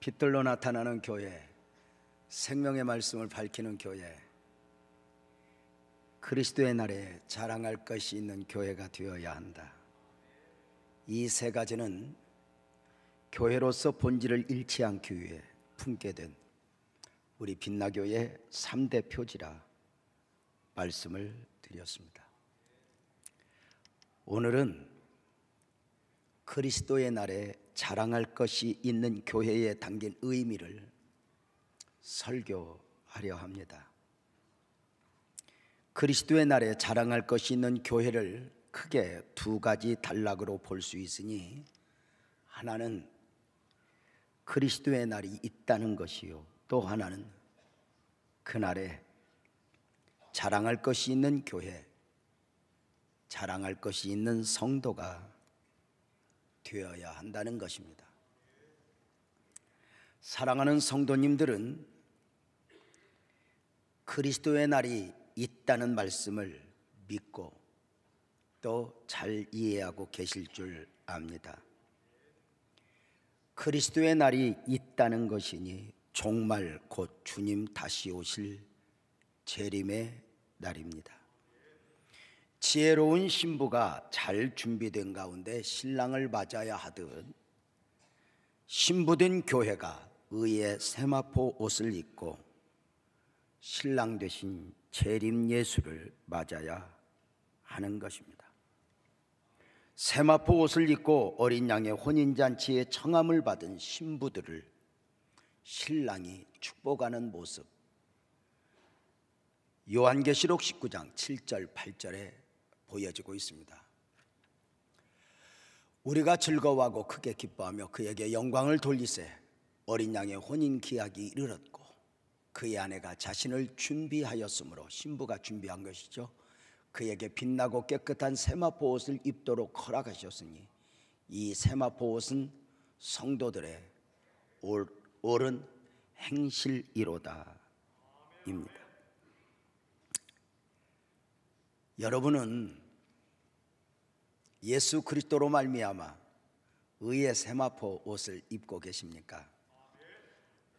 빛들로 나타나는 교회, 생명의 말씀을 밝히는 교회, 그리스도의 날에 자랑할 것이 있는 교회가 되어야 한다. 이 세 가지는 교회로서 본질을 잃지 않기 위해 품게 된 우리 빛나교의 3대 표지라 말씀을 드렸습니다. 오늘은 그리스도의 날에 자랑할 것이 있는 교회에 담긴 의미를 설교하려 합니다. 그리스도의 날에 자랑할 것이 있는 교회를 크게 두 가지 단락으로 볼 수 있으니, 하나는 그리스도의 날이 있다는 것이요, 또 하나는 그날에 자랑할 것이 있는 교회, 자랑할 것이 있는 성도가 되어야 한다는 것입니다. 사랑하는 성도님들은 그리스도의 날이 있다는 말씀을 믿고 또 잘 이해하고 계실 줄 압니다. 그리스도의 날이 있다는 것이니 종말 곧 주님 다시 오실 재림의 날입니다. 지혜로운 신부가 잘 준비된 가운데 신랑을 맞아야 하듯, 신부된 교회가 의의 세마포 옷을 입고 신랑 되신 재림 예수를 맞아야 하는 것입니다. 세마포 옷을 입고 어린 양의 혼인잔치에 청함을 받은 신부들을 신랑이 축복하는 모습, 요한계시록 19장 7절 8절에 보여지고 있습니다. 우리가 즐거워하고 크게 기뻐하며 그에게 영광을 돌리세. 어린 양의 혼인 기약이 이르렀고 그의 아내가 자신을 준비하였으므로, 신부가 준비한 것이죠. 그에게 빛나고 깨끗한 세마포 옷을 입도록 허락하셨으니 이 세마포 옷은 성도들의 옳은 행실이로다 입니다. 여러분은 예수 그리스도로 말미암아 의의 세마포 옷을 입고 계십니까?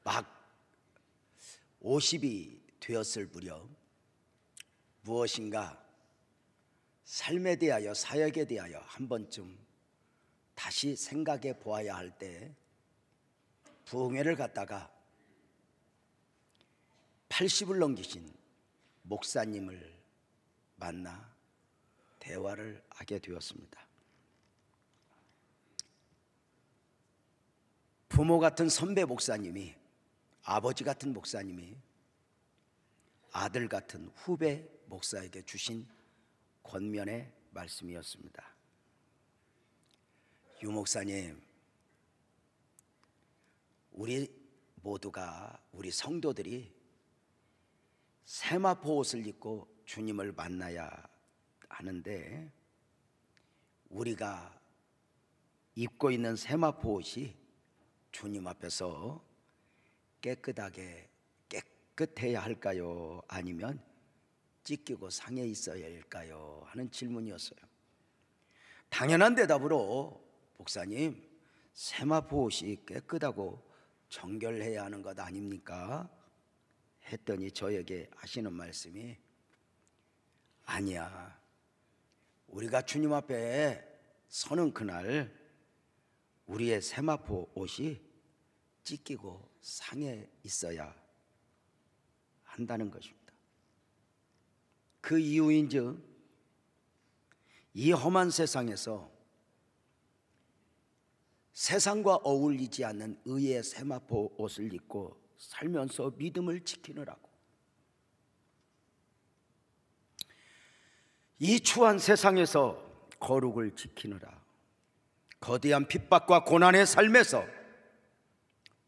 막 50이 되었을 무렵 무엇인가 삶에 대하여, 사역에 대하여 한 번쯤 다시 생각해 보아야 할 때 부흥회를 갔다가 80을 넘기신 목사님을 만나 대화를 하게 되었습니다. 부모 같은 선배 목사님이, 아버지 같은 목사님이 아들 같은 후배 목사에게 주신 권면의 말씀이었습니다. 유 목사님, 우리 모두가, 우리 성도들이 세마포 옷을 입고 주님을 만나야 하는데, 우리가 입고 있는 세마포 옷이 주님 앞에서 깨끗해야 할까요? 아니면 찢기고 상해 있어야 할까요? 하는 질문이었어요. 당연한 대답으로, 목사님, 세마포 옷이 깨끗하고 정결해야 하는 것 아닙니까? 했더니 저에게 하시는 말씀이, 아니야, 우리가 주님 앞에 서는 그날 우리의 세마포 옷이 찢기고 상해 있어야 한다는 것입니다. 그 이유인즉 이 험한 세상에서 세상과 어울리지 않는 의의 세마포 옷을 입고 살면서 믿음을 지키느라고, 이 추한 세상에서 거룩을 지키느라, 거대한 핍박과 고난의 삶에서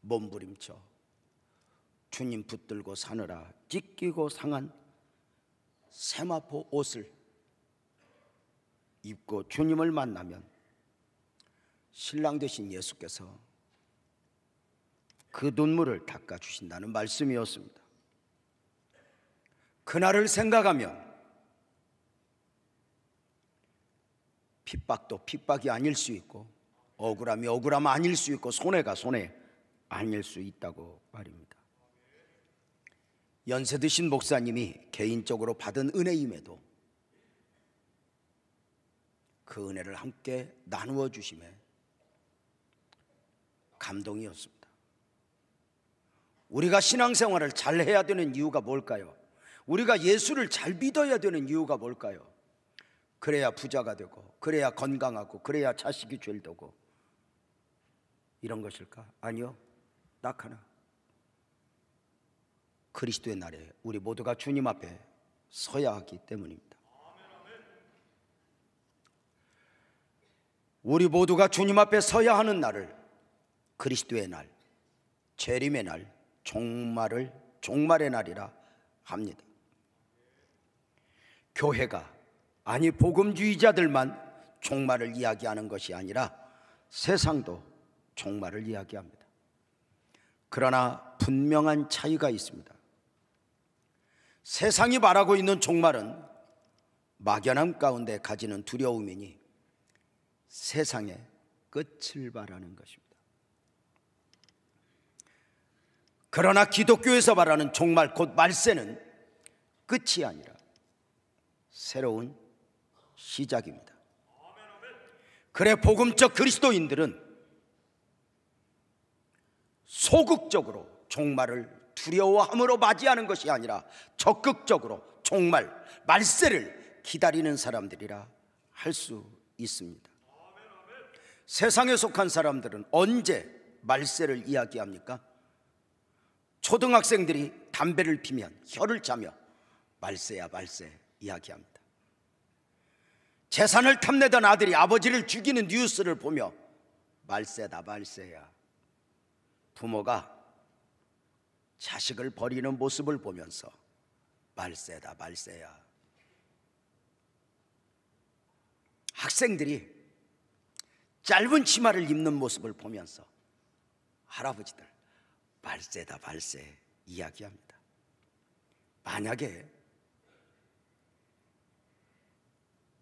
몸부림쳐 주님 붙들고 사느라 찢기고 상한 세마포 옷을 입고 주님을 만나면 신랑 되신 예수께서 그 눈물을 닦아주신다는 말씀이었습니다. 그날을 생각하면 핍박도 핍박이 아닐 수 있고, 억울함이 억울함 아닐 수 있고, 손해가 손해 아닐 수 있다고 말입니다. 연세 드신 목사님이 개인적으로 받은 은혜임에도 그 은혜를 함께 나누어 주심에 감동이었습니다. 우리가 신앙생활을 잘 해야 되는 이유가 뭘까요? 우리가 예수를 잘 믿어야 되는 이유가 뭘까요? 그래야 부자가 되고, 그래야 건강하고, 그래야 자식이 죄되고 이런 것일까? 아니요. 딱 하나. 그리스도의 날에 우리 모두가 주님 앞에 서야 하기 때문입니다. 우리 모두가 주님 앞에 서야 하는 날을 그리스도의 날, 재림의 날, 종말의 날이라 합니다. 교회가, 아니 복음주의자들만 종말을 이야기하는 것이 아니라 세상도 종말을 이야기합니다. 그러나 분명한 차이가 있습니다. 세상이 말하고 있는 종말은 막연함 가운데 가지는 두려움이니 세상의 끝을 말하는 것입니다. 그러나 기독교에서 말하는 종말, 곧 말세는 끝이 아니라 새로운 시작입니다. 그래 복음적 그리스도인들은 소극적으로 종말을 두려워함으로 맞이하는 것이 아니라 적극적으로 종말, 말세를 기다리는 사람들이라 할 수 있습니다. 세상에 속한 사람들은 언제 말세를 이야기합니까? 초등학생들이 담배를 피면 혀를 짜며 말세야 말세 이야기합니다. 재산을 탐내던 아들이 아버지를 죽이는 뉴스를 보며 말세다 말세야. 부모가 자식을 버리는 모습을 보면서 말세다 말세야. 학생들이 짧은 치마를 입는 모습을 보면서 할아버지들 말세다 말세 이야기합니다. 만약에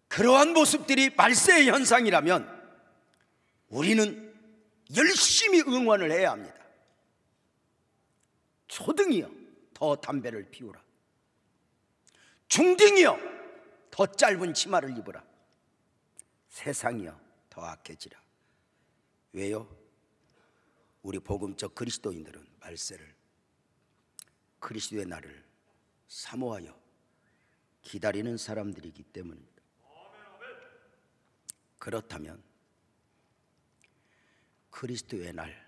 그러한 모습들이 말세의 현상이라면 우리는 열심히 응원을 해야 합니다. 초등이여 더 담배를 피우라. 중딩이여 더 짧은 치마를 입으라. 세상이여 더 악해지라. 왜요? 우리 복음적 그리스도인들은 말세를, 그리스도의 날을 사모하여 기다리는 사람들이기 때문입니다. 그렇다면 그리스도의 날,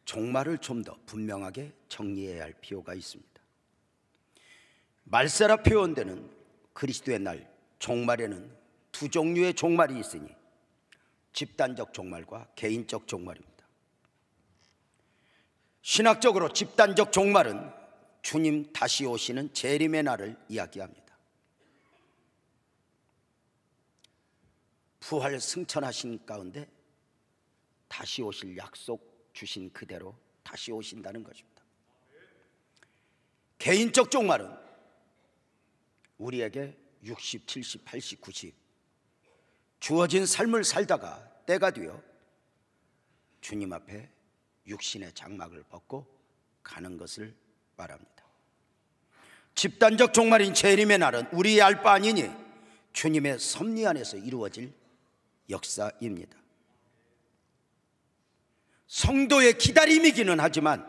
종말을 좀 더 분명하게 정리해야 할 필요가 있습니다. 말세라 표현되는 그리스도의 날, 종말에는 두 종류의 종말이 있으니 집단적 종말과 개인적 종말입니다. 신학적으로 집단적 종말은 주님 다시 오시는 재림의 날을 이야기합니다. 부활 승천하신 가운데 다시 오실 약속 주신 그대로 다시 오신다는 것입니다. 개인적 종말은 우리에게 60, 70, 80, 90 주어진 삶을 살다가 때가 되어 주님 앞에 육신의 장막을 벗고 가는 것을 말합니다. 집단적 종말인 재림의 날은 우리의 알 바 아니니 주님의 섭리 안에서 이루어질 역사입니다. 성도의 기다림이기는 하지만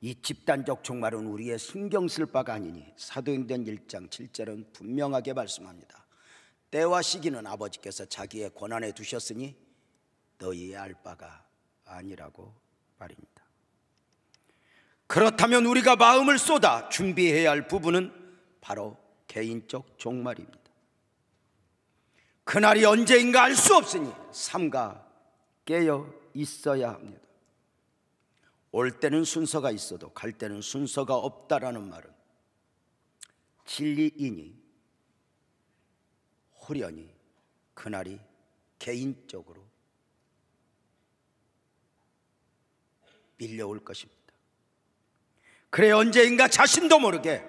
이 집단적 종말은 우리의 신경 쓸 바가 아니니 사도행전 1장 7절은 분명하게 말씀합니다. 때와 시기는 아버지께서 자기의 권한에 두셨으니 너희의 알 바가 아니라고 말입니다. 그렇다면 우리가 마음을 쏟아 준비해야 할 부분은 바로 개인적 종말입니다. 그날이 언제인가 알 수 없으니 삼가 깨어 있어야 합니다. 올 때는 순서가 있어도 갈 때는 순서가 없다라는 말은 진리이니 호련히 그날이 개인적으로 밀려올 것입니다. 그래 언제인가 자신도 모르게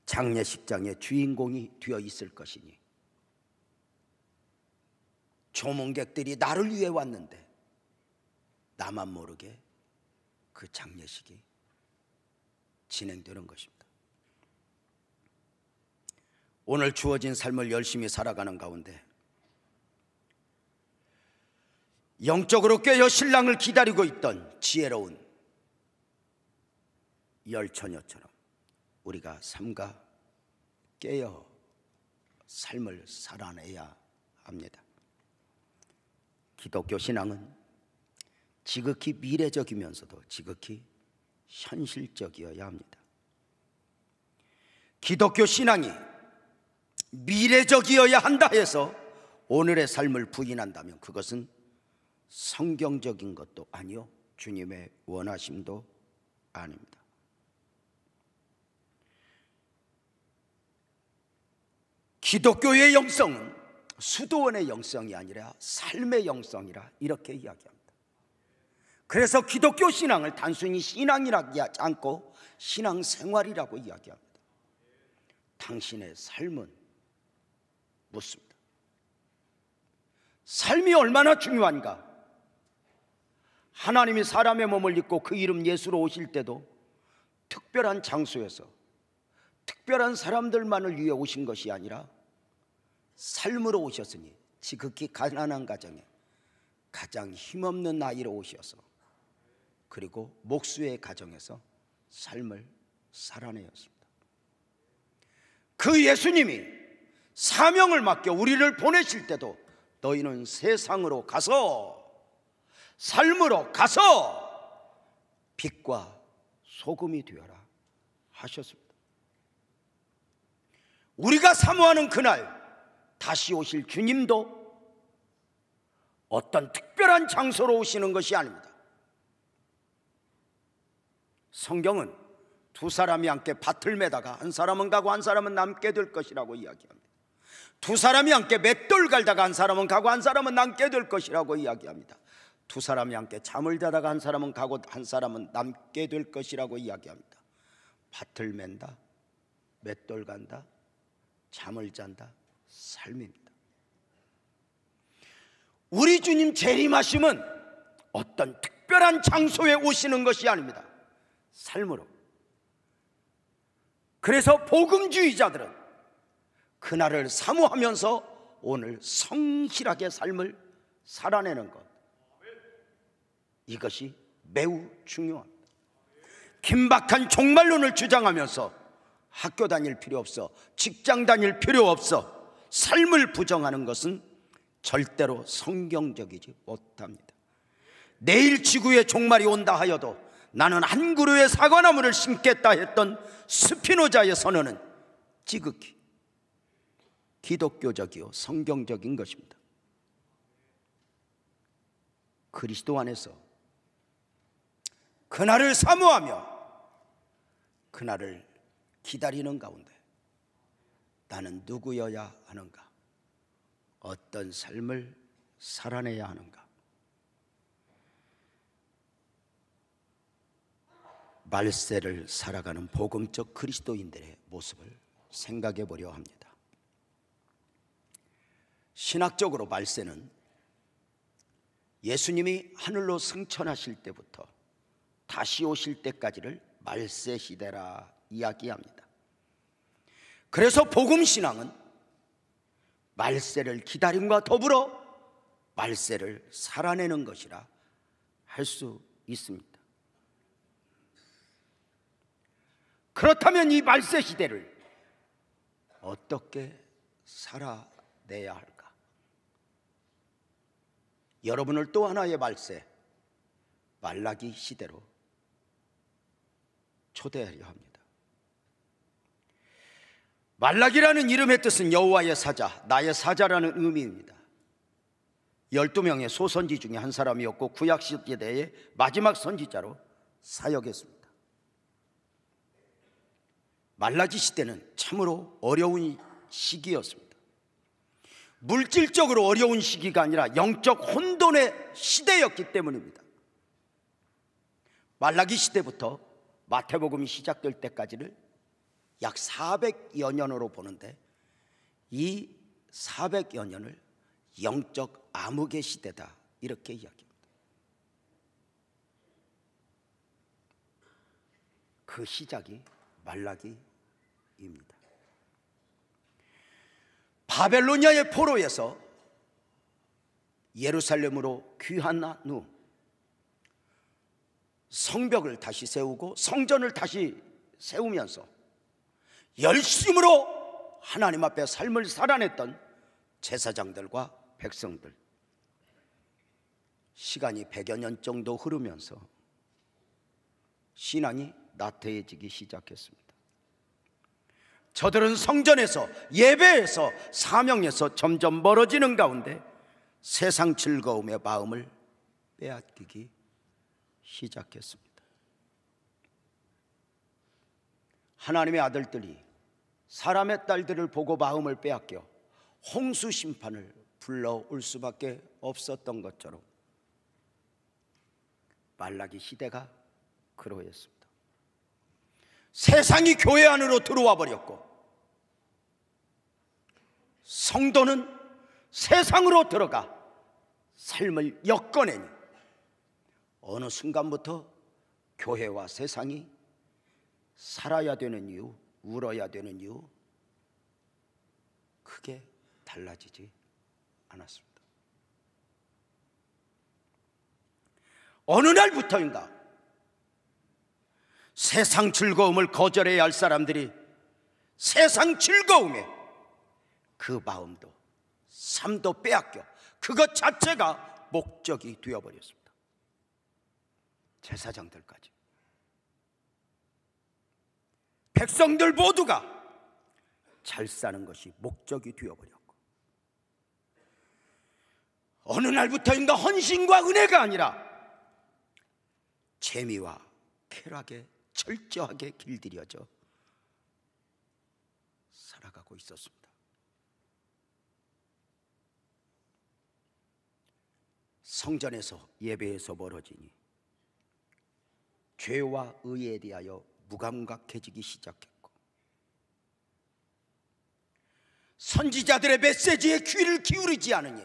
장례식장의 주인공이 되어 있을 것이니 조문객들이 나를 위해 왔는데 나만 모르게 그 장례식이 진행되는 것입니다. 오늘 주어진 삶을 열심히 살아가는 가운데 영적으로 깨어 신랑을 기다리고 있던 지혜로운 열처녀처럼 우리가 삼가 깨어 삶을 살아내야 합니다. 기독교 신앙은 지극히 미래적이면서도 지극히 현실적이어야 합니다. 기독교 신앙이 미래적이어야 한다 해서 오늘의 삶을 부인한다면 그것은 성경적인 것도 아니요 주님의 원하심도 아닙니다. 기독교의 영성은 수도원의 영성이 아니라 삶의 영성이라 이렇게 이야기합니다. 그래서 기독교 신앙을 단순히 신앙이라고 하지 않고 신앙생활이라고 이야기합니다. 당신의 삶은 묻습니다. 삶이 얼마나 중요한가? 하나님이 사람의 몸을 입고 그 이름 예수로 오실 때도 특별한 장소에서 특별한 사람들만을 위해 오신 것이 아니라 삶으로 오셨으니 지극히 가난한 가정에 가장 힘없는 아이로 오셔서 그리고 목수의 가정에서 삶을 살아내었습니다. 그 예수님이 사명을 맡겨 우리를 보내실 때도 너희는 세상으로 가서 삶으로 가서 빛과 소금이 되어라 하셨습니다. 우리가 사모하는 그날 다시 오실 주님도 어떤 특별한 장소로 오시는 것이 아닙니다. 성경은 두 사람이 함께 밭을 매다가 한 사람은 가고 한 사람은 남게 될 것이라고 이야기합니다. 두 사람이 함께 맷돌 갈다가 한 사람은 가고 한 사람은 남게 될 것이라고 이야기합니다. 두 사람이 함께 잠을 자다가 한 사람은 가고 한 사람은 남게 될 것이라고 이야기합니다. 밭을 맨다, 맷돌 간다, 잠을 잔다, 삶입니다. 우리 주님 재림하심은 어떤 특별한 장소에 오시는 것이 아닙니다. 삶으로. 그래서 복음주의자들은 그날을 사모하면서 오늘 성실하게 삶을 살아내는 것, 이것이 매우 중요합니다. 긴박한 종말론을 주장하면서 학교 다닐 필요 없어, 직장 다닐 필요 없어, 삶을 부정하는 것은 절대로 성경적이지 못합니다. 내일 지구의 종말이 온다 하여도 나는 한 그루의 사과나무를 심겠다 했던 스피노자의 선언은 지극히 기독교적이요 성경적인 것입니다. 그리스도 안에서 그날을 사모하며 그날을 기다리는 가운데 나는 누구여야 하는가? 어떤 삶을 살아내야 하는가? 말세를 살아가는 복음적 그리스도인들의 모습을 생각해 보려 합니다. 신학적으로 말세는 예수님이 하늘로 승천하실 때부터 다시 오실 때까지를 말세 시대라 이야기합니다. 그래서 복음신앙은 말세를 기다림과 더불어 말세를 살아내는 것이라 할 수 있습니다. 그렇다면 이 말세 시대를 어떻게 살아내야 할까? 여러분을 또 하나의 말세, 말라기 시대로 초대하려 합니다. 말라기라는 이름의 뜻은 여호와의 사자, 나의 사자라는 의미입니다. 12명의 소선지 중에 한 사람이었고 구약시대의 마지막 선지자로 사역했습니다. 말라기 시대는 참으로 어려운 시기였습니다. 물질적으로 어려운 시기가 아니라 영적 혼돈의 시대였기 때문입니다. 말라기 시대부터 마태복음이 시작될 때까지를 약 400여 년으로 보는데 이 400여 년을 영적 암흑의 시대다 이렇게 이야기합니다. 그 시작이 말라기입니다. 바벨로니아의 포로에서 예루살렘으로 귀환한 후 성벽을 다시 세우고 성전을 다시 세우면서 열심으로 하나님 앞에 삶을 살아냈던 제사장들과 백성들, 시간이 100여 년 정도 흐르면서 신앙이 나태해지기 시작했습니다. 저들은 성전에서, 예배에서, 사명에서 점점 멀어지는 가운데 세상 즐거움의 마음을 빼앗기기 시작했습니다. 하나님의 아들들이 사람의 딸들을 보고 마음을 빼앗겨 홍수 심판을 불러올 수밖에 없었던 것처럼 말라기 시대가 그러했습니다. 세상이 교회 안으로 들어와 버렸고 성도는 세상으로 들어가 삶을 엮어내니 어느 순간부터 교회와 세상이 살아야 되는 이유, 울어야 되는 이유 크게 달라지지 않았습니다. 어느 날부터인가 세상 즐거움을 거절해야 할 사람들이 세상 즐거움에 그 마음도 삶도 빼앗겨 그것 자체가 목적이 되어버렸습니다. 제사장들까지, 백성들 모두가 잘 사는 것이 목적이 되어버렸고, 어느 날부터인가 헌신과 은혜가 아니라 재미와 쾌락에 철저하게 길들여져 살아가고 있었습니다. 성전에서 예배에서 멀어지니 죄와 의에 대하여 무감각해지기 시작했고, 선지자들의 메시지에 귀를 기울이지 않으니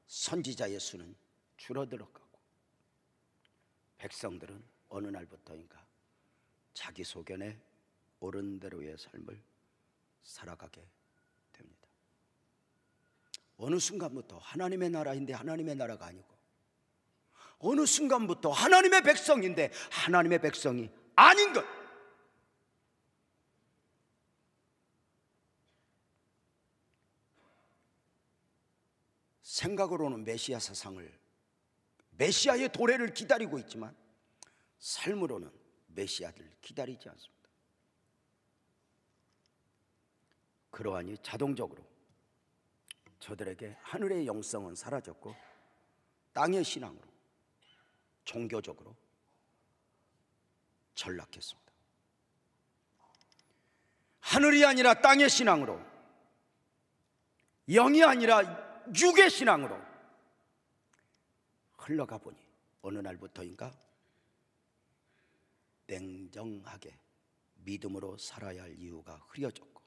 선지자의 수는 줄어들어가고, 백성들은 어느 날부터인가 자기 소견에 옳은 대로의 삶을 살아가게 됩니다. 어느 순간부터 하나님의 나라인데 하나님의 나라가 아니고, 어느 순간부터 하나님의 백성인데 하나님의 백성이 아닌 것, 생각으로는 메시아 사상을, 메시아의 도래를 기다리고 있지만 삶으로는 메시아를 기다리지 않습니다. 그러하니 자동적으로 저들에게 하늘의 영성은 사라졌고 땅의 신앙으로, 종교적으로 전락했습니다. 하늘이 아니라 땅의 신앙으로, 영이 아니라 육의 신앙으로 흘러가 보니 어느 날부터인가 냉정하게 믿음으로 살아야 할 이유가 흐려졌고,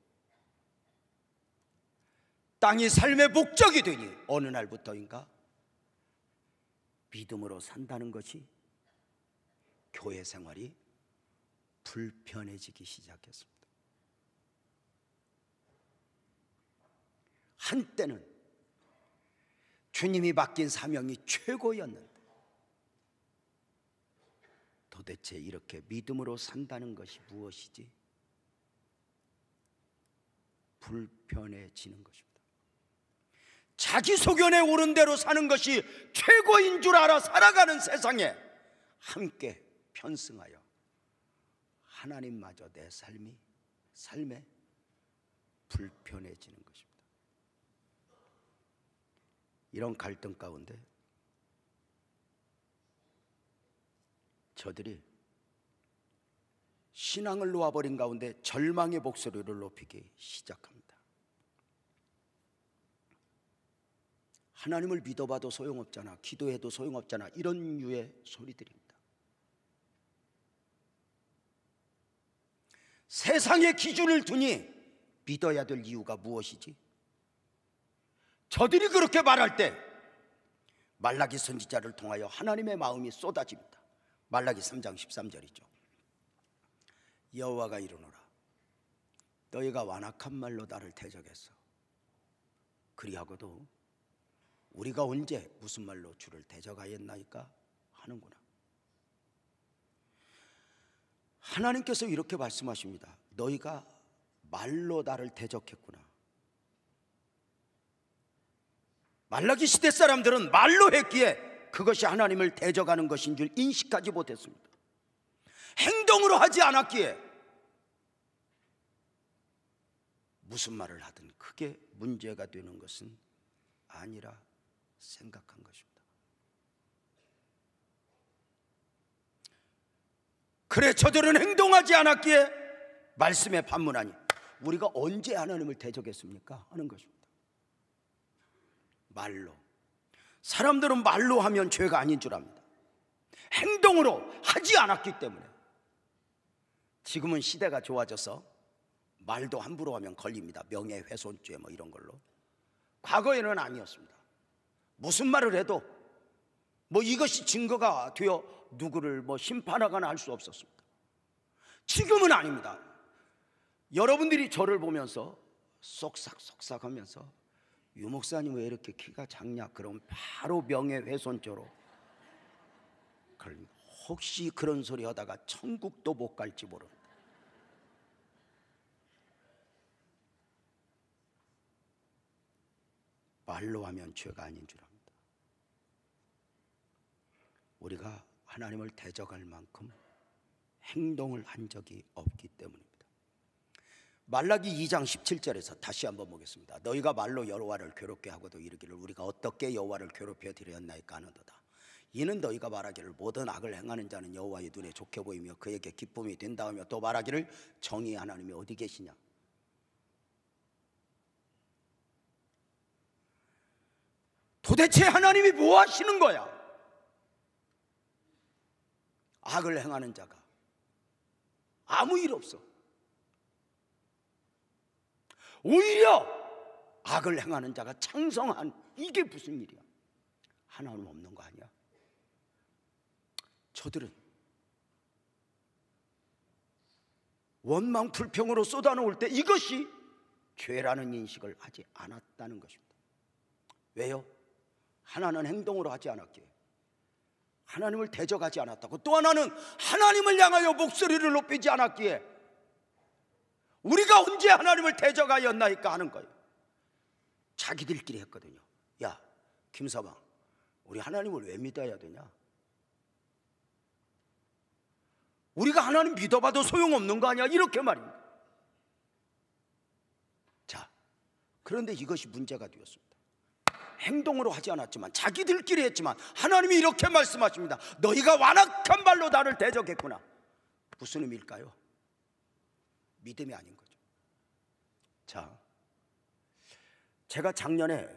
땅이 삶의 목적이 되니 어느 날부터인가 믿음으로 산다는 것이, 교회 생활이 불편해지기 시작했습니다. 한때는 주님이 맡긴 사명이 최고였는데 도대체 이렇게 믿음으로 산다는 것이 무엇이지? 불편해지는 것입니다. 자기 소견에 옳은 대로 사는 것이 최고인 줄 알아 살아가는 세상에 함께 편승하여 하나님마저 내 삶에 불편해지는 것입니다. 이런 갈등 가운데 저들이 신앙을 놓아버린 가운데 절망의 목소리를 높이기 시작합니다. 하나님을 믿어봐도 소용없잖아, 기도해도 소용없잖아, 이런 류의 소리들입니다. 세상의 기준을 두니 믿어야 될 이유가 무엇이지? 저들이 그렇게 말할 때 말라기 선지자를 통하여 하나님의 마음이 쏟아집니다. 말라기 3장 13절이죠. 여호와가 이르노라 너희가 완악한 말로 나를 대적했어. 그리하고도 우리가 언제 무슨 말로 주를 대적하였나이까 하는구나. 하나님께서 이렇게 말씀하십니다. 너희가 말로 나를 대적했구나. 말라기 시대 사람들은 말로 했기에 그것이 하나님을 대적하는 것인 줄 인식하지 못했습니다. 행동으로 하지 않았기에 무슨 말을 하든 크게 문제가 되는 것은 아니라 생각한 것입니다. 그래 저들은 행동하지 않았기에 말씀에 반문하니 우리가 언제 하나님을 대적했습니까? 하는 것입니다. 말로. 사람들은 말로 하면 죄가 아닌 줄 압니다. 행동으로 하지 않았기 때문에. 지금은 시대가 좋아져서 말도 함부로 하면 걸립니다. 명예훼손죄 뭐 이런 걸로. 과거에는 아니었습니다. 무슨 말을 해도 뭐 이것이 증거가 되어 누구를 뭐 심판하거나 할 수 없었습니다. 지금은 아닙니다. 여러분들이 저를 보면서 쏙삭쏙삭 하면서 유 목사님 왜 이렇게 키가 작냐? 그럼 바로 명예훼손죄로 걸립니다. 혹시 그런 소리 하다가 천국도 못 갈지 모릅니다. 말로 하면 죄가 아닌 줄 압니다. 우리가 하나님을 대적할 만큼 행동을 한 적이 없기 때문입니다. 말라기 2장 17절에서 다시 한번 보겠습니다. 너희가 말로 여호와를 괴롭게 하고도 이르기를 우리가 어떻게 여호와를 괴롭혀 드렸나이까 하는도다. 이는 너희가 말하기를 모든 악을 행하는 자는 여호와의 눈에 좋게 보이며 그에게 기쁨이 된다 하며 또 말하기를 정의의 하나님이 어디 계시냐. 도대체 하나님이 뭐 하시는 거야? 악을 행하는 자가 아무 일 없어. 오히려 악을 행하는 자가 창성한, 이게 무슨 일이야? 하나님 없는 거 아니야? 저들은 원망 불평으로 쏟아놓을 때 이것이 죄라는 인식을 하지 않았다는 것입니다. 왜요? 하나는 행동으로 하지 않았기에, 하나님을 대적하지 않았다고. 또 하나는 하나님을 향하여 목소리를 높이지 않았기에 우리가 언제 하나님을 대적하였나이까 하는 거예요. 자기들끼리 했거든요. 야 김서방, 우리 하나님을 왜 믿어야 되냐? 우리가 하나님 믿어봐도 소용없는 거 아니야? 이렇게 말입니다. 자, 그런데 이것이 문제가 되었습니다. 행동으로 하지 않았지만 자기들끼리 했지만 하나님이 이렇게 말씀하십니다. 너희가 완악한 말로 나를 대적했구나. 무슨 의미일까요? 믿음이 아닌 거죠. 자, 제가 작년에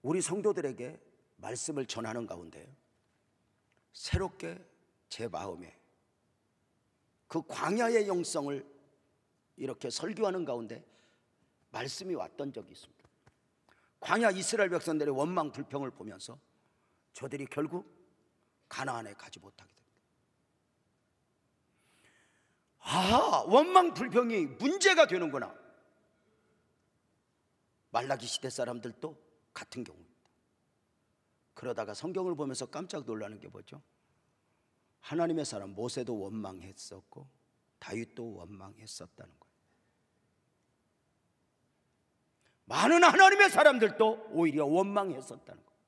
우리 성도들에게 말씀을 전하는 가운데 새롭게 제 마음에 그 광야의 영성을 이렇게 설교하는 가운데 말씀이 왔던 적이 있습니다. 광야 이스라엘 백성들의 원망 불평을 보면서 저들이 결국 가나안에 가지 못하게 됩니다. 아, 원망 불평이 문제가 되는구나. 말라기 시대 사람들도 같은 경우입니다. 그러다가 성경을 보면서 깜짝 놀라는 게 뭐죠? 하나님의 사람 모세도 원망했었고 다윗도 원망했었다는 거예요. 많은 하나님의 사람들도 오히려 원망했었다는 거예요.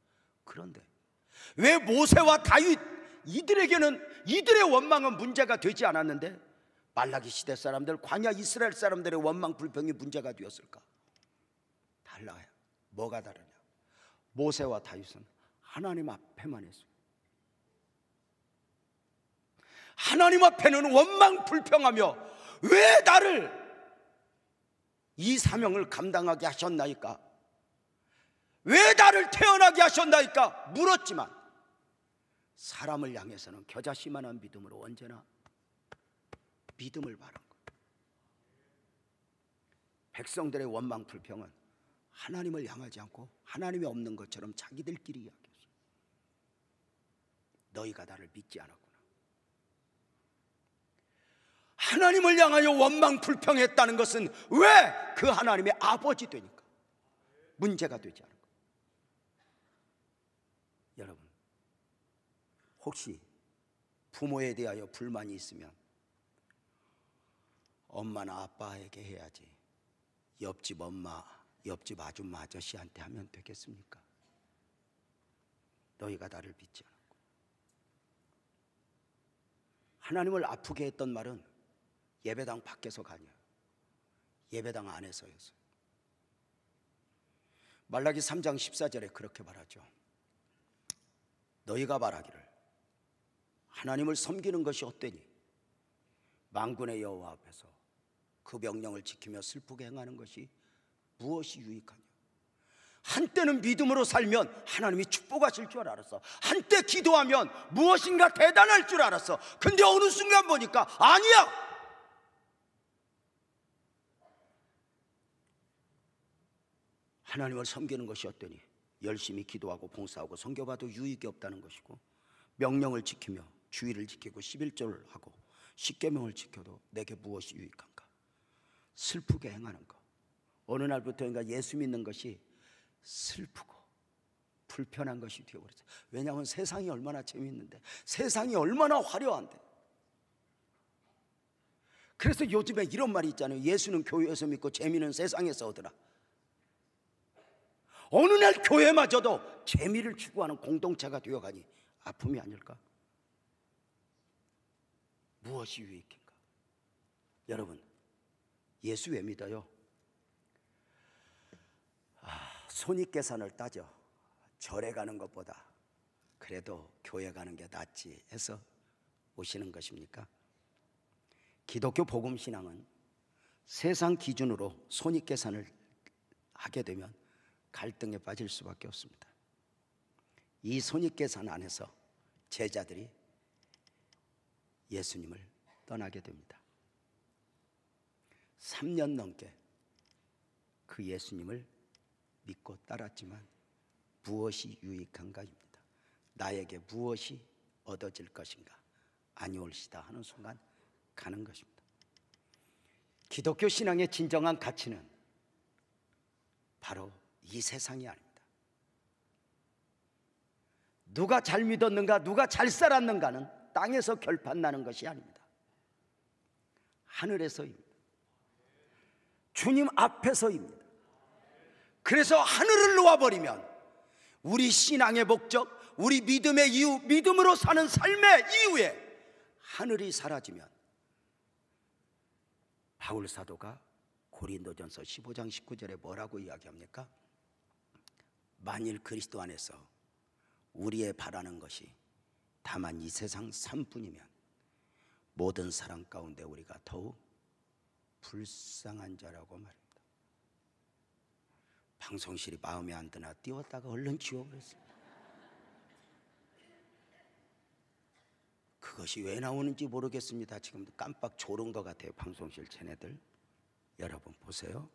그런데 왜 모세와 다윗 이들에게는 이들의 원망은 문제가 되지 않았는데 말라기 시대 사람들, 광야 이스라엘 사람들의 원망 불평이 문제가 되었을까? 달라요. 뭐가 다르냐? 모세와 다윗은 하나님 앞에만 했어요. 하나님 앞에는 원망 불평하며 왜 나를 이 사명을 감당하게 하셨나이까? 왜 나를 태어나게 하셨나이까? 물었지만 사람을 향해서는 겨자씨만한 믿음으로 언제나 믿음을 바란 거예요. 백성들의 원망 불평은 하나님을 향하지 않고 하나님이 없는 것처럼 자기들끼리 이야기했어요. 너희가 나를 믿지 않았구나. 하나님을 향하여 원망 불평했다는 것은 왜? 그 하나님의 아버지 되니까 문제가 되지 않은 거예요. 여러분, 혹시 부모에 대하여 불만이 있으면 엄마나 아빠에게 해야지 옆집 엄마, 옆집 아줌마 아저씨한테 하면 되겠습니까? 너희가 나를 믿지 않았고. 하나님을 아프게 했던 말은 예배당 밖에서가 아니에요. 예배당 안에서였어요. 말라기 3장 14절에 그렇게 말하죠. 너희가 말하기를 하나님을 섬기는 것이 어때니? 만군의 여호와 앞에서 그 명령을 지키며 슬프게 행하는 것이 무엇이 유익하냐? 한때는 믿음으로 살면 하나님이 축복하실 줄 알았어. 한때 기도하면 무엇인가 대단할 줄 알았어. 근데 어느 순간 보니까 아니야. 하나님을 섬기는 것이 어떠니? 열심히 기도하고 봉사하고 선교봐도 유익이 없다는 것이고, 명령을 지키며 주의를 지키고 11조를 하고 십계명을 지켜도 내게 무엇이 유익한가? 슬프게 행하는 것. 어느 날부터인가 예수 믿는 것이 슬프고 불편한 것이 되어버렸어요. 왜냐하면 세상이 얼마나 재미있는데, 세상이 얼마나 화려한데. 그래서 요즘에 이런 말이 있잖아요. 예수는 교회에서 믿고 재미는 세상에서 얻으라. 어느 날 교회마저도 재미를 추구하는 공동체가 되어가니 아픔이 아닐까? 무엇이 유익인가? 여러분, 예수 왜 믿어요? 손익계산을 따져 절에 가는 것보다 그래도 교회 가는 게 낫지 해서 오시는 것입니까? 기독교 복음신앙은 세상 기준으로 손익계산을 하게 되면 갈등에 빠질 수밖에 없습니다. 이 손익계산 안에서 제자들이 예수님을 떠나게 됩니다. 3년 넘게 그 예수님을 믿고 따랐지만 무엇이 유익한가입니다. 나에게 무엇이 얻어질 것인가? 아니올시다 하는 순간 가는 것입니다. 기독교 신앙의 진정한 가치는 바로 이 세상이 아닙니다. 누가 잘 믿었는가, 누가 잘 살았는가는 땅에서 결판나는 것이 아닙니다. 하늘에서입니다. 주님 앞에서입니다. 그래서 하늘을 놓아버리면 우리 신앙의 목적, 우리 믿음의 이유, 믿음으로 사는 삶의 이유에 하늘이 사라지면 바울 사도가 고린도전서 15장 19절에 뭐라고 이야기합니까? 만일 그리스도 안에서 우리의 바라는 것이 다만 이 세상 삶뿐이면 모든 사람 가운데 우리가 더욱 불쌍한 자라고 말합니다. 방송실이 마음에 안 드나 띄웠다가 얼른 지워버렸습니다. 그것이 왜 나오는지 모르겠습니다. 지금 깜빡 졸은 것 같아요. 방송실 쟤네들. 여러분 보세요.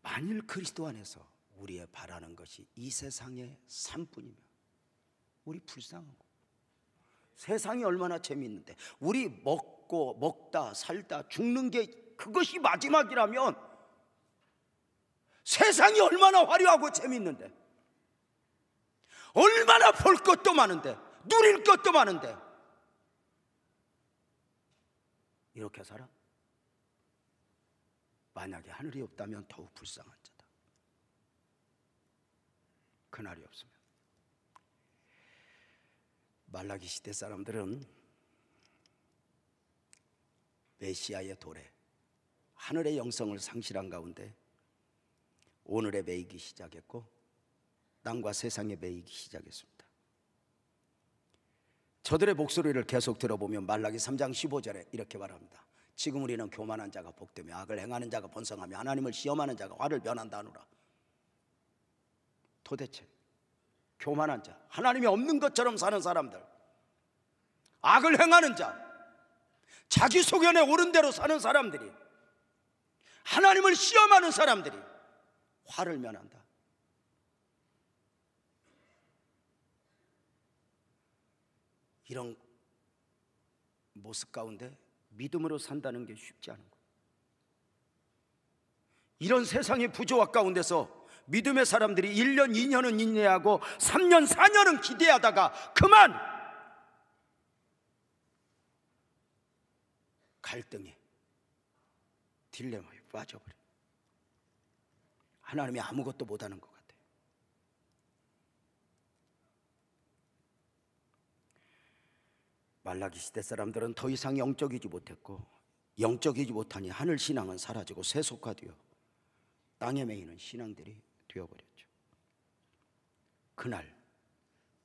만일 그리스도 안에서 우리의 바라는 것이 이 세상의 삶뿐이면 우리 불쌍하고, 세상이 얼마나 재미있는데 우리 먹다 살다 죽는 게 그것이 마지막이라면 세상이 얼마나 화려하고 재미있는데, 얼마나 볼 것도 많은데 누릴 것도 많은데 이렇게 살아? 만약에 하늘이 없다면 더욱 불쌍한 자다. 그날이 없으면. 말라기 시대 사람들은 메시아의 도래, 하늘의 영성을 상실한 가운데 오늘에 매이기 시작했고 땅과 세상에 매이기 시작했습니다. 저들의 목소리를 계속 들어보면 말라기 3장 15절에 이렇게 말합니다. 지금 우리는 교만한 자가 복되며 악을 행하는 자가 번성하며 하나님을 시험하는 자가 화를 면한다 하노라. 도대체 교만한 자, 하나님이 없는 것처럼 사는 사람들, 악을 행하는 자, 자기 소견에 옳은 대로 사는 사람들이, 하나님을 시험하는 사람들이 화를 면한다. 이런 모습 가운데 믿음으로 산다는 게 쉽지 않은 거예요. 이런 세상의 부조화 가운데서 믿음의 사람들이 1년, 2년은 인내하고 3년, 4년은 기대하다가 그만 갈등에, 딜레마에 빠져버려요. 하나님이 아무것도 못하는 것 같아요. 말라기 시대 사람들은 더 이상 영적이지 못했고, 영적이지 못하니 하늘 신앙은 사라지고 세속화되어 땅에 매이는 신앙들이 되어버렸죠. 그날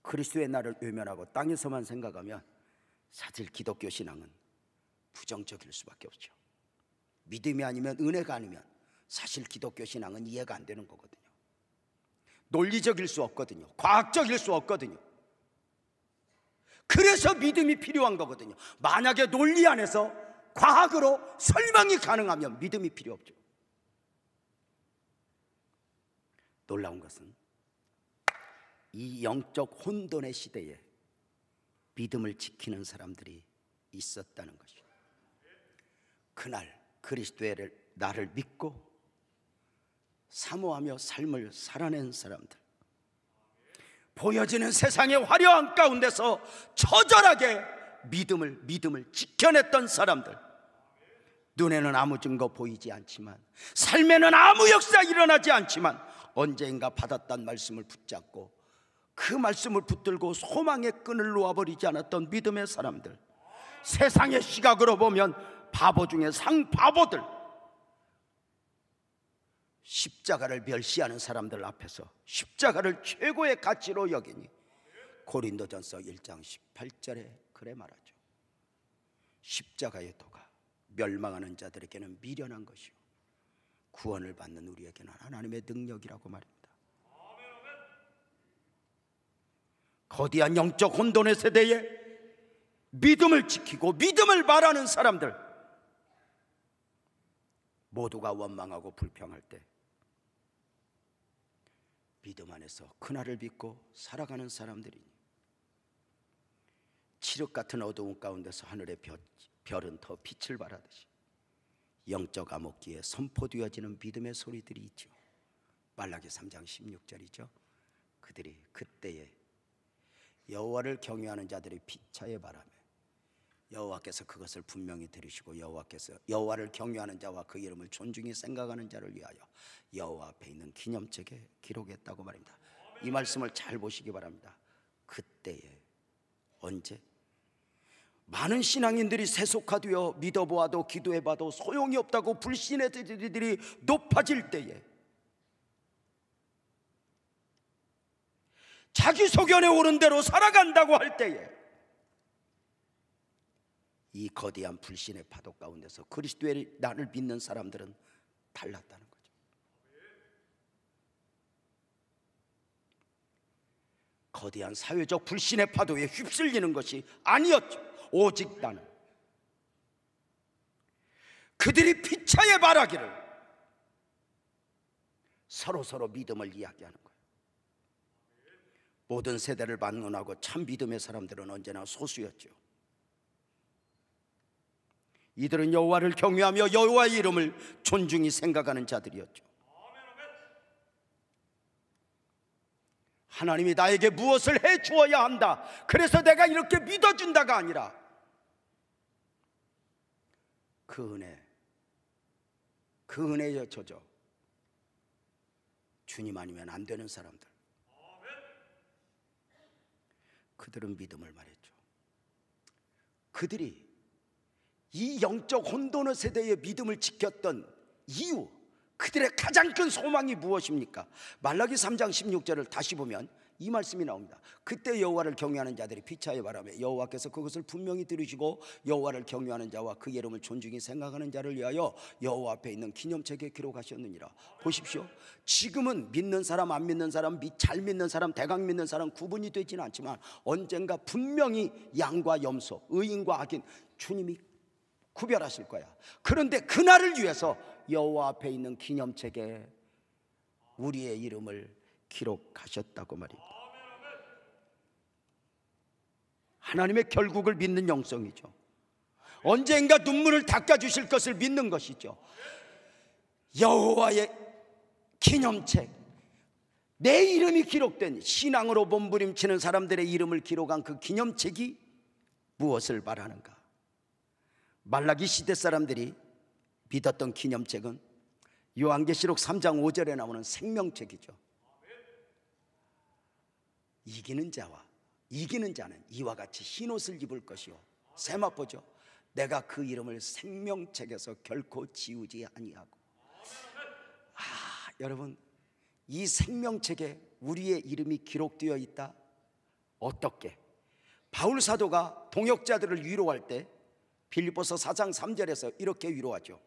그리스도의 날을 외면하고 땅에서만 생각하면 사실 기독교 신앙은 부정적일 수밖에 없죠. 믿음이 아니면, 은혜가 아니면 사실 기독교 신앙은 이해가 안 되는 거거든요. 논리적일 수 없거든요. 과학적일 수 없거든요. 그래서 믿음이 필요한 거거든요. 만약에 논리 안에서 과학으로 설명이 가능하면 믿음이 필요 없죠. 놀라운 것은 이 영적 혼돈의 시대에 믿음을 지키는 사람들이 있었다는 것이죠. 그날 그리스도의 나를 믿고 사모하며 삶을 살아낸 사람들, 보여지는 세상의 화려한 가운데서 처절하게 믿음을 지켜냈던 사람들, 눈에는 아무 증거 보이지 않지만, 삶에는 아무 역사 일어나지 않지만 언젠가 받았던 말씀을 붙잡고 그 말씀을 붙들고 소망의 끈을 놓아버리지 않았던 믿음의 사람들, 세상의 시각으로 보면 바보 중에 상바보들, 십자가를 멸시하는 사람들 앞에서 십자가를 최고의 가치로 여기니 고린도전서 1장 18절에 그래 말하죠. 십자가의 도가 멸망하는 자들에게는 미련한 것이요 구원을 받는 우리에게는 하나님의 능력이라고 말입니다. 거대한 영적 혼돈의 세대에 믿음을 지키고 믿음을 말하는 사람들 모두가 원망하고 불평할 때 믿음 안에서 그날을 믿고 살아가는 사람들이니 칠흑 같은 어두운 가운데서 하늘의 별은 더 빛을 발하듯이 영적 암흑기에 선포되어지는 믿음의 소리들이 있죠. 말라기 3장 16절이죠. 그들이 그때에 여호와를 경외하는 자들이 피차에 바라며 여호와께서 그것을 분명히 들으시고 여호와를 경외하는 자와 그 이름을 존중히 생각하는 자를 위하여 여호와 앞에 있는 기념책에 기록했다고 말입니다. 이 말씀을 잘 보시기 바랍니다. 그때에, 언제? 많은 신앙인들이 세속화되어 믿어보아도 기도해봐도 소용이 없다고 불신의 들이 높아질 때에, 자기 소견에 오른 대로 살아간다고 할 때에 이 거대한 불신의 파도 가운데서 그리스도의 나를 믿는 사람들은 달랐다는 거죠. 거대한 사회적 불신의 파도에 휩쓸리는 것이 아니었죠. 오직 나는 그들이 피차에 말하기를 서로 믿음을 이야기하는 거예요. 모든 세대를 만론하고 참 믿음의 사람들은 언제나 소수였죠. 이들은 여호와를 경외하며 여호와의 이름을 존중히 생각하는 자들이었죠. 하나님이 나에게 무엇을 해 주어야 한다, 그래서 내가 이렇게 믿어준다가 아니라 그 은혜에 젖어 주님 아니면 안 되는 사람들, 그들은 믿음을 말했죠. 그들이 이 영적 혼돈의 세대의 믿음을 지켰던 이유, 그들의 가장 큰 소망이 무엇입니까? 말라기 3장 16절을 다시 보면 이 말씀이 나옵니다. 그때 여호와를 경외하는 자들이 피차에 바라며 여호와께서 그것을 분명히 들으시고 여호와를 경외하는 자와 그 이름을 존중히 생각하는 자를 위하여 여호와 앞에 있는 기념책에 기록하셨느니라. 보십시오. 지금은 믿는 사람, 안 믿는 사람, 잘 믿는 사람, 대강 믿는 사람 구분이 되지는 않지만 언젠가 분명히 양과 염소, 의인과 악인 주님이 구별하실 거야. 그런데 그날을 위해서 여호와 앞에 있는 기념책에 우리의 이름을 기록하셨다고 말입니다. 하나님의 결국을 믿는 영성이죠. 언젠가 눈물을 닦아주실 것을 믿는 것이죠. 여호와의 기념책, 내 이름이 기록된, 신앙으로 몸부림치는 사람들의 이름을 기록한 그 기념책이 무엇을 말하는가? 말라기 시대 사람들이 믿었던 기념책은 요한계시록 3장 5절에 나오는 생명책이죠. 이기는 자는 이와 같이 흰옷을 입을 것이요, 세마포죠. 내가 그 이름을 생명책에서 결코 지우지 아니하고. 여러분, 이 생명책에 우리의 이름이 기록되어 있다. 어떻게? 바울 사도가 동역자들을 위로할 때 빌립보서 4장 3절에서 이렇게 위로하죠.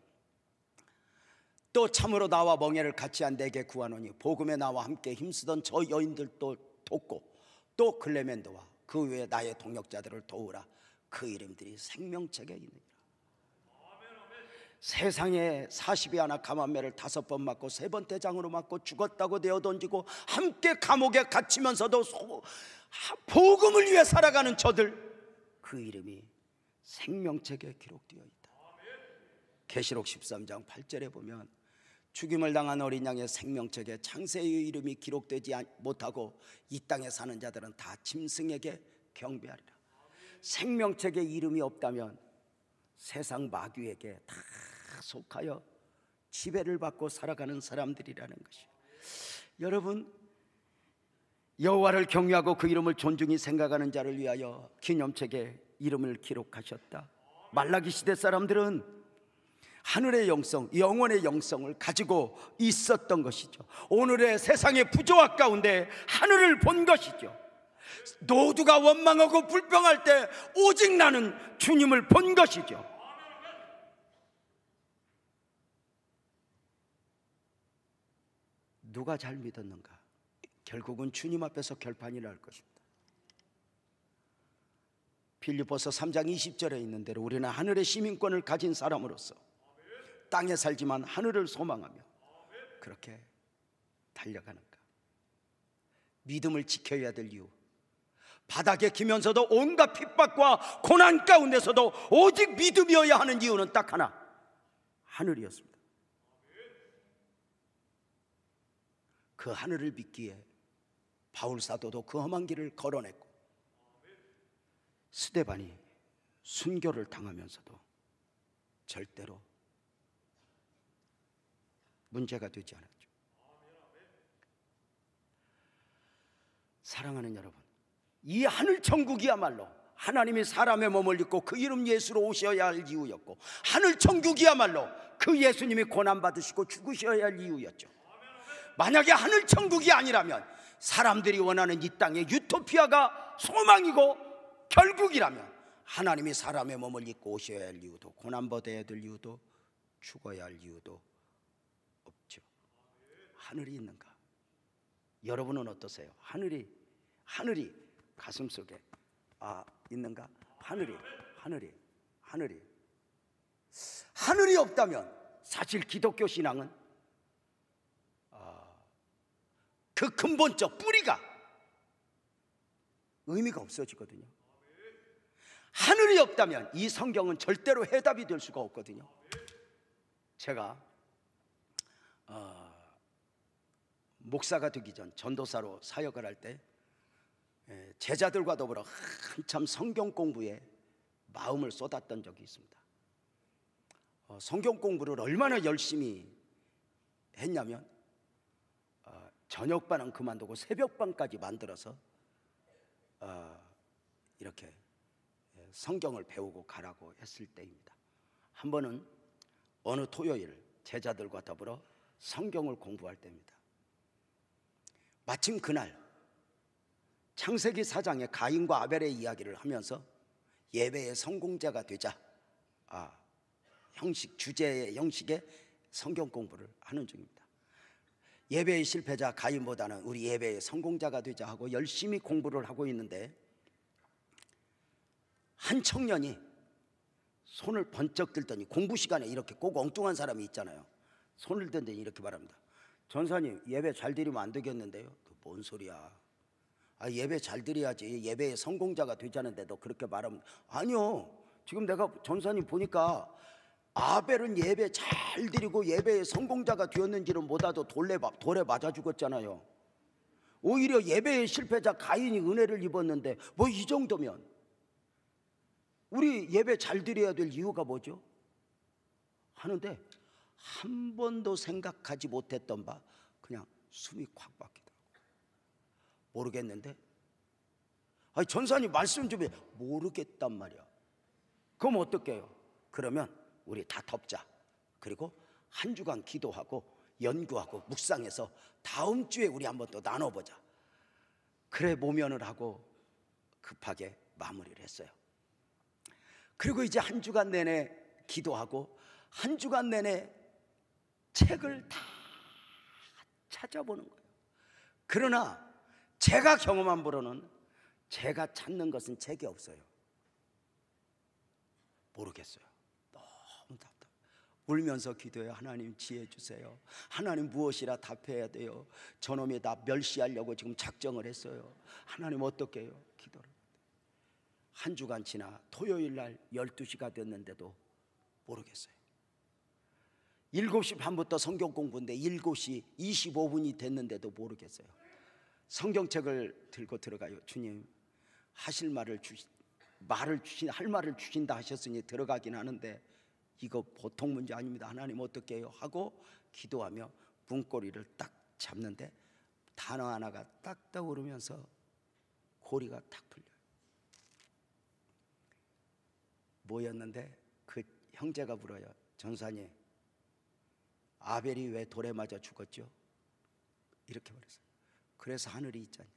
또 참으로 나와 멍에를 같이 한 내게 구하노니 복음에 나와 함께 힘쓰던 저 여인들도 돕고 또 클레멘도와 그 외에 나의 동역자들을 도우라. 그 이름들이 생명책에 있느니라. 세상에 40이 하나 감암매를 5번 맞고 3번 대장으로 맞고 죽었다고 내어 던지고 함께 감옥에 갇히면서도 복음을 위해 살아가는 저들, 그 이름이 생명책에 기록되어 있다. 계시록 13장 8절에 보면 죽임을 당한 어린 양의 생명책에 창세의 이름이 기록되지 못하고 이 땅에 사는 자들은 다 짐승에게 경배하리라. 생명책에 이름이 없다면 세상 마귀에게 다 속하여 지배를 받고 살아가는 사람들이라는 것이에요. 여러분, 여호와를 경외하고 그 이름을 존중히 생각하는 자를 위하여 기념책에 이름을 기록하셨다. 말라기 시대 사람들은 하늘의 영성, 영원의 영성을 가지고 있었던 것이죠. 오늘의 세상의 부조화 가운데 하늘을 본 것이죠. 모두가 원망하고 불평할 때 오직 나는 주님을 본 것이죠. 누가 잘 믿었는가? 결국은 주님 앞에서 결판이 날 것입니다. 빌립보서 3장 20절에 있는 대로 우리는 하늘의 시민권을 가진 사람으로서 땅에 살지만 하늘을 소망하며 그렇게 달려가는가? 믿음을 지켜야 될 이유, 바닥에 기면서도 온갖 핍박과 고난 가운데서도 오직 믿음이어야 하는 이유는 딱 하나, 하늘이었습니다. 그 하늘을 믿기에 바울 사도도 그 험한 길을 걸어냈고 스데반이 순교를 당하면서도 절대로 문제가 되지 않았죠. 사랑하는 여러분, 이 하늘 천국이야말로 하나님이 사람의 몸을 입고 그 이름 예수로 오셔야 할 이유였고, 하늘 천국이야말로 그 예수님이 고난받으시고 죽으셔야 할 이유였죠. 만약에 하늘 천국이 아니라면, 사람들이 원하는 이 땅의 유토피아가 소망이고 결국이라면 하나님이 사람의 몸을 입고 오셔야 할 이유도, 고난받아야 될 이유도, 죽어야 할 이유도 없죠. 하늘이 있는가? 여러분은 어떠세요? 하늘이 가슴속에 있는가? 하늘이 없다면 사실 기독교 신앙은 그 근본적 뿌리가 의미가 없어지거든요. 하늘이 없다면 이 성경은 절대로 해답이 될 수가 없거든요. 제가 목사가 되기 전 전도사로 사역을 할 때 제자들과 더불어 한참 성경 공부에 마음을 쏟았던 적이 있습니다. 성경 공부를 얼마나 열심히 했냐면 저녁반은 그만두고 새벽반까지 만들어서 이렇게 성경을 배우고 가라고 했을 때입니다. 한 번은 어느 토요일 제자들과 더불어 성경을 공부할 때입니다. 마침 그날 창세기 4장의 가인과 아벨의 이야기를 하면서 예배의 성공자가 되자 주제의 형식의 성경 공부를 하는 중입니다. 예배의 실패자 가인보다는 우리 예배의 성공자가 되자 하고 열심히 공부를 하고 있는데, 한 청년이 손을 번쩍 들더니, 공부 시간에 이렇게 꼭 엉뚱한 사람이 있잖아요. 손을 들더니 이렇게 말합니다. 전사님, 예배 잘 드리면 안 되겠는데요? 뭔 소리야? 예배 잘 드려야지 예배의 성공자가 되자는데도 그렇게 말하면, 아니요, 지금 내가 전사님 보니까 아벨은 예배 잘 드리고 예배의 성공자가 되었는지는 몰라도 돌에 맞아 죽었잖아요. 오히려 예배의 실패자 가인이 은혜를 입었는데 뭐 이 정도면 우리 예배 잘 드려야 될 이유가 뭐죠? 하는데 한 번도 생각하지 못했던 바 그냥 숨이 콱 막히더라고요. 모르겠는데, 아니 전사님 말씀 좀 해. 모르겠단 말이야. 그럼 어떡해요? 그러면 우리 다 덮자. 그리고 한 주간 기도하고 연구하고 묵상해서 다음 주에 우리 한번 또 나눠보자. 그래 모면을 하고 급하게 마무리를 했어요. 그리고 이제 한 주간 내내 기도하고 한 주간 내내 책을 다 찾아보는 거예요. 그러나 제가 경험한 바로는 제가 찾는 것은 책이 없어요. 모르겠어요. 너무 답답해요. 울면서 기도해요. 하나님 지혜 주세요. 하나님 무엇이라 답해야 돼요. 저놈이 나 멸시하려고 지금 작정을 했어요. 하나님 어떻게 해요? 기도를. 한 주간 지나 토요일 날 12시가 됐는데도 모르겠어요. 7시 반부터 성경 공부인데 7시 25분이 됐는데도 모르겠어요. 성경책을 들고 들어가요. 주님 하실 할 말을 주신다 하셨으니 들어가긴 하는데 이거 보통 문제 아닙니다. 하나님 어떻게 해요? 하고 기도하며 문고리를 딱 잡는데 단어 하나가 딱 떠오르면서 고리가 탁 풀려요. 뭐였는데 그 형제가 물어요. 전사님, 아벨이 왜 돌에 맞아 죽었죠? 이렇게 말했어요. 그래서 하늘이 있잖냐.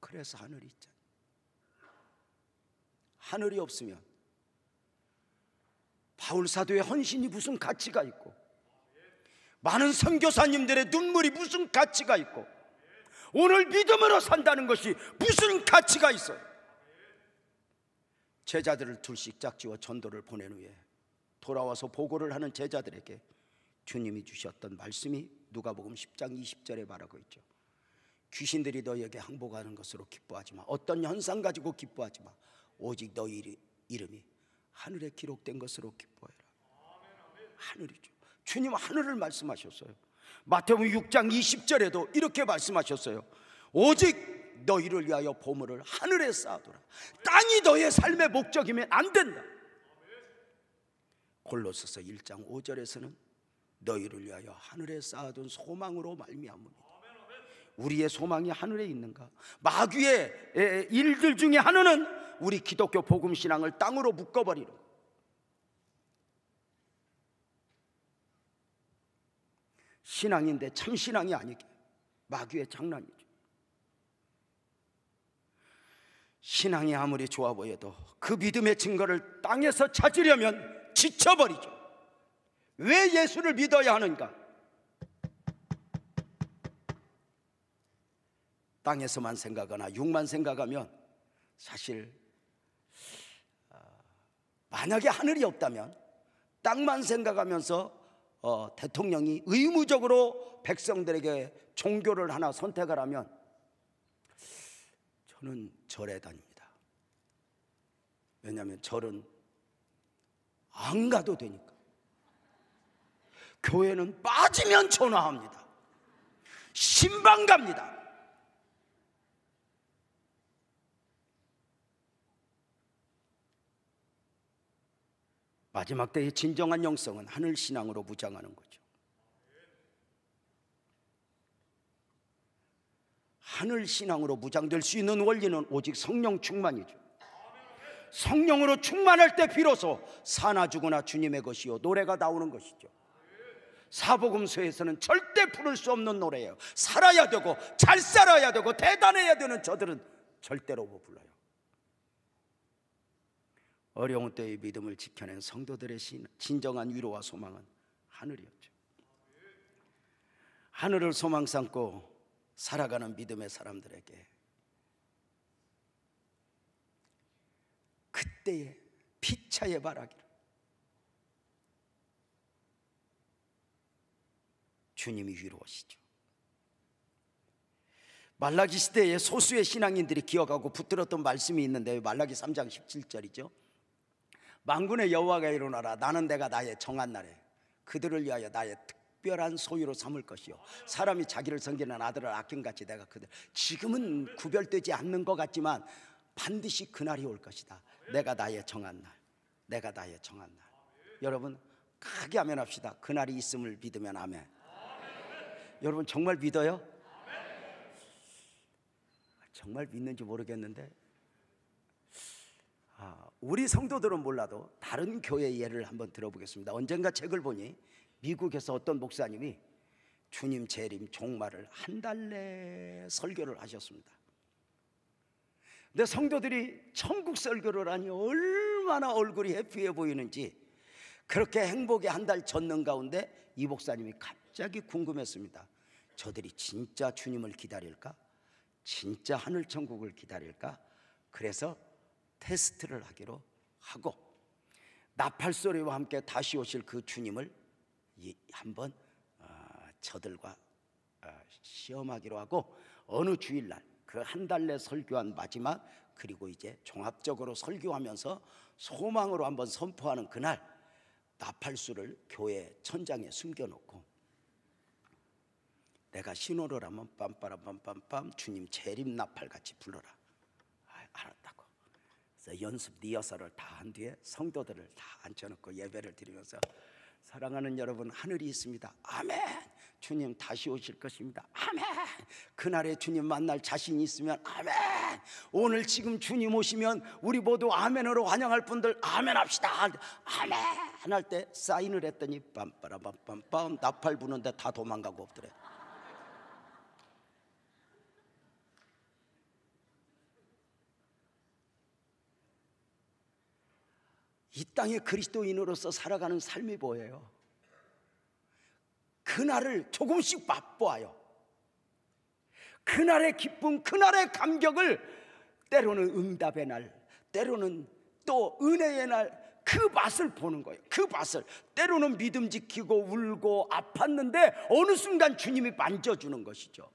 그래서 하늘이 있잖냐. 하늘이 없으면 바울 사도의 헌신이 무슨 가치가 있고, 많은 선교사님들의 눈물이 무슨 가치가 있고, 오늘 믿음으로 산다는 것이 무슨 가치가 있어요. 제자들을 둘씩 짝지어 전도를 보낸 후에 돌아와서 보고를 하는 제자들에게 주님이 주셨던 말씀이 누가복음 10장 20절에 말하고 있죠. 귀신들이 너희에게 항복하는 것으로 기뻐하지 마. 어떤 현상 가지고 기뻐하지 마. 오직 너희 이름이 하늘에 기록된 것으로 기뻐해라. 하늘이죠. 주님 하늘을 말씀하셨어요. 마태복음 6장 20절에도 이렇게 말씀하셨어요. 오직 너희를 위하여 보물을 하늘에 쌓아두라. 땅이 너의 삶의 목적이면 안 된다. 골로새서 1장 5절에서는 너희를 위하여 하늘에 쌓아둔 소망으로 말미암으니, 우리의 소망이 하늘에 있는가? 마귀의 일들 중에 하나는 우리 기독교 복음 신앙을 땅으로 묶어버리는, 신앙인데 참 신앙이 아니게 마귀의 장난이죠. 신앙이 아무리 좋아 보여도 그 믿음의 증거를 땅에서 찾으려면 지쳐버리죠. 왜 예수를 믿어야 하는가? 땅에서만 생각하나 육만 생각하면 사실 만약에 하늘이 없다면 땅만 생각하면서 대통령이 의무적으로 백성들에게 종교를 하나 선택을 하면 저는 절에 다닙니다. 왜냐하면 절은 안 가도 되니까. 교회는 빠지면 전화합니다. 신방 갑니다. 마지막 때의 진정한 영성은 하늘 신앙으로 무장하는 거죠. 하늘 신앙으로 무장될 수 있는 원리는 오직 성령 충만이죠. 성령으로 충만할 때 비로소 사나 죽으나 주님의 것이요 노래가 나오는 것이죠. 사복음서에서는 절대 부를 수 없는 노래예요. 살아야 되고 잘 살아야 되고 대단해야 되는 저들은 절대로 못 불러요. 어려운 때의 믿음을 지켜낸 성도들의 진정한 위로와 소망은 하늘이었죠. 하늘을 소망 삼고 살아가는 믿음의 사람들에게 그때의 피차의 바라기를 주님이 위로하시죠. 말라기 시대에 소수의 신앙인들이 기억하고 붙들었던 말씀이 있는데 말라기 3장 17절이죠. 만군의 여호와가 일어나라. 나는 내가 나의 정한 날에 그들을 위하여 나의 특별한 소유로 삼을 것이요 사람이 자기를 섬기는 아들을 아낌같이 내가 그들, 지금은 구별되지 않는 것 같지만 반드시 그날이 올 것이다. 내가 나의 정한 날, 내가 나의 정한 날. 여러분 크게 아멘 합시다. 그날이 있음을 믿으면 아멘. 여러분 정말 믿어요? 정말 믿는지 모르겠는데 우리 성도들은 몰라도 다른 교회 예를 한번 들어보겠습니다. 언젠가 책을 보니 미국에서 어떤 목사님이 주님 재림 종말을 한 달 내 설교를 하셨습니다. 근데 성도들이 천국 설교를 하니 얼마나 얼굴이 해피해 보이는지 그렇게 행복에 한 달 젖는 가운데 이 목사님이 갑자기 궁금했습니다. 저들이 진짜 주님을 기다릴까? 진짜 하늘 천국을 기다릴까? 그래서 테스트를 하기로 하고 나팔 소리와 함께 다시 오실 그 주님을 한번 저들과 시험하기로 하고 어느 주일날 그 한 달 내 설교한 마지막 그리고 이제 종합적으로 설교하면서 소망으로 한번 선포하는 그날 나팔수를 교회 천장에 숨겨놓고 내가 신호를 하면 빰빠라빰빰빰 주님 재림 나팔같이 불러라. 알았다고. 그래서 연습 리허설을 다 한 뒤에 성도들을 다 앉혀놓고 예배를 드리면서 사랑하는 여러분 하늘이 있습니다. 아멘. 주님 다시 오실 것입니다. 아멘. 그날에 주님 만날 자신이 있으면 아멘. 오늘 지금 주님 오시면 우리 모두 아멘으로 환영할 분들 아멘 합시다. 아멘 할 때 사인을 했더니 빰빠라빰빰빰 나팔 부는데 다 도망가고 없더래. 이 땅의 그리스도인으로서 살아가는 삶이 뭐예요? 그날을 조금씩 맛보아요. 그날의 기쁨, 그날의 감격을 때로는 응답의 날, 때로는 또 은혜의 날 그 맛을 보는 거예요. 그 맛을 때로는 믿음 지키고 울고 아팠는데 어느 순간 주님이 만져주는 것이죠.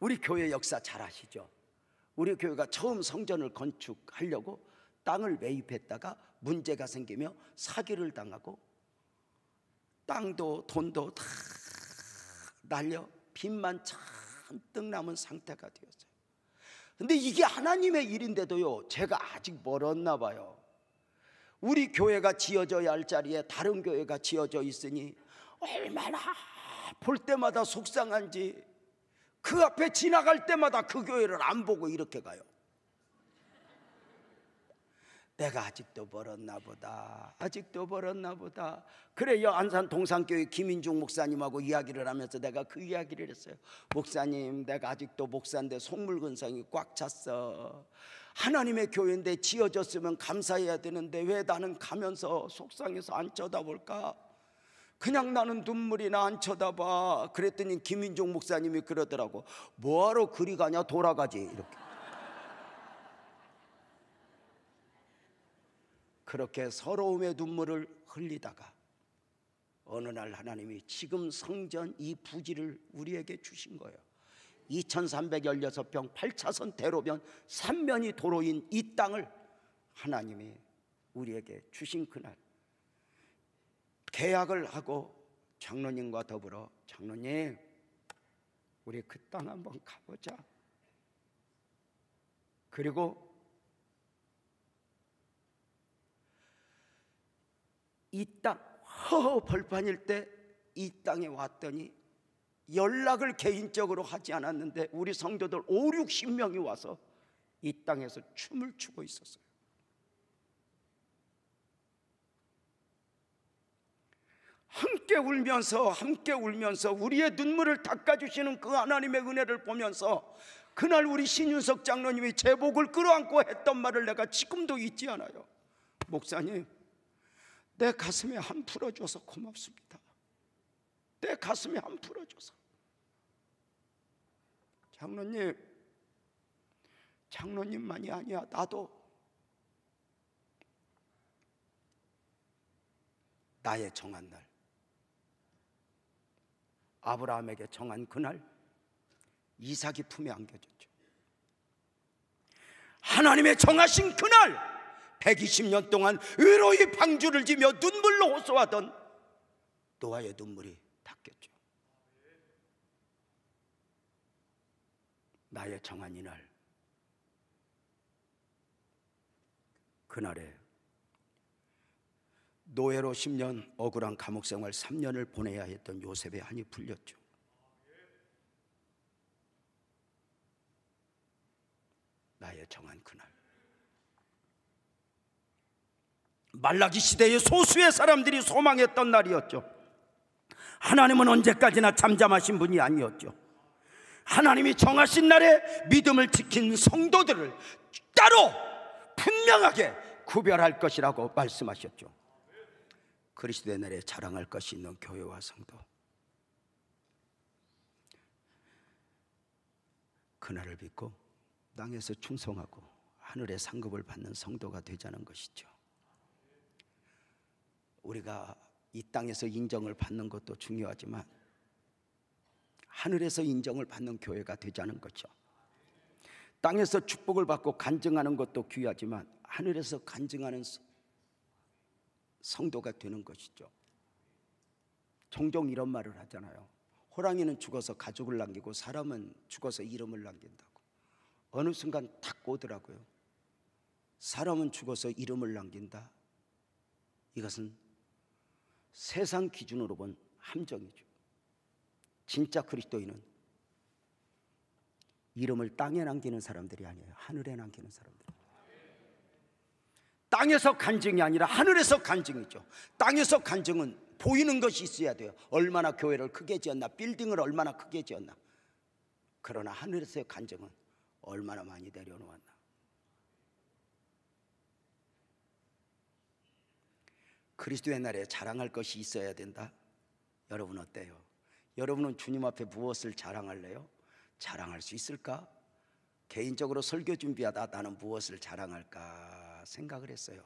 우리 교회 역사 잘 아시죠? 우리 교회가 처음 성전을 건축하려고 땅을 매입했다가 문제가 생기며 사기를 당하고 땅도 돈도 다 날려 빚만 잔뜩 남은 상태가 되었어요. 근데 이게 하나님의 일인데도요 제가 아직 멀었나 봐요. 우리 교회가 지어져야 할 자리에 다른 교회가 지어져 있으니 얼마나 볼 때마다 속상한지 그 앞에 지나갈 때마다 그 교회를 안 보고 이렇게 가요. 내가 아직도 멀었나 보다. 아직도 멀었나 보다. 그래요. 안산 동산교회 김인중 목사님하고 이야기를 하면서 내가 그 이야기를 했어요. 목사님 내가 아직도 목사인데 속물근성이 꽉 찼어. 하나님의 교회인데 지어졌으면 감사해야 되는데 왜 나는 가면서 속상해서 안 쳐다볼까? 그냥 나는 눈물이 나 안 쳐다봐. 그랬더니 김인중 목사님이 그러더라고. 뭐하러 그리 가냐 돌아가지 이렇게. 그렇게 서러움의 눈물을 흘리다가 어느 날 하나님이 지금 성전 이 부지를 우리에게 주신 거예요. 2316평 8차선 대로변 3면이 도로인 이 땅을 하나님이 우리에게 주신 그날 계약을 하고 장로님과 더불어 장로님 우리 그 땅 한번 가보자. 그리고 이 땅 허허 벌판일 때 이 땅에 왔더니 연락을 개인적으로 하지 않았는데 우리 성도들 5, 60명이 와서 이 땅에서 춤을 추고 있었어요. 함께 울면서 우리의 눈물을 닦아주시는 그 하나님의 은혜를 보면서 그날 우리 신윤석 장로님이 제 목을 끌어안고 했던 말을 내가 지금도 잊지 않아요. 목사님 내 가슴에 한 풀어줘서 고맙습니다. 내 가슴에 한 풀어줘서. 장로님만이 아니야. 나도 나의 정한 날 아브라함에게 정한 그날 이삭이 품에 안겨졌죠. 하나님의 정하신 그날 120년 동안 외로이 방주를 지며 눈물로 호소하던 노아의 눈물이 닦였죠. 나의 정한 이날, 그날에 노예로 10년, 억울한 감옥생활 3년을 보내야 했던 요셉의 한이 풀렸죠. 나의 정한 그날, 말라기 시대의 소수의 사람들이 소망했던 날이었죠. 하나님은 언제까지나 잠잠하신 분이 아니었죠. 하나님이 정하신 날에 믿음을 지킨 성도들을 따로 분명하게 구별할 것이라고 말씀하셨죠. 그리스도의 날에 자랑할 것이 있는 교회와 성도, 그날을 믿고 땅에서 충성하고 하늘의 상급을 받는 성도가 되자는 것이죠. 우리가 이 땅에서 인정을 받는 것도 중요하지만 하늘에서 인정을 받는 교회가 되자는 거죠. 땅에서 축복을 받고 간증하는 것도 귀하지만 하늘에서 간증하는 성도가 되는 것이죠. 종종 이런 말을 하잖아요. 호랑이는 죽어서 가족을 남기고 사람은 죽어서 이름을 남긴다고. 어느 순간 탁 오더라고요. 사람은 죽어서 이름을 남긴다. 이것은 세상 기준으로 본 함정이죠. 진짜 그리스도인은 이름을 땅에 남기는 사람들이 아니에요. 하늘에 남기는 사람들. 땅에서 간증이 아니라 하늘에서 간증이죠. 땅에서 간증은 보이는 것이 있어야 돼요. 얼마나 교회를 크게 지었나, 빌딩을 얼마나 크게 지었나. 그러나 하늘에서의 간증은 얼마나 많이 내려놓았나. 그리스도의 날에 자랑할 것이 있어야 된다. 여러분 어때요? 여러분은 주님 앞에 무엇을 자랑할래요? 자랑할 수 있을까? 개인적으로 설교 준비하다 나는 무엇을 자랑할까 생각을 했어요.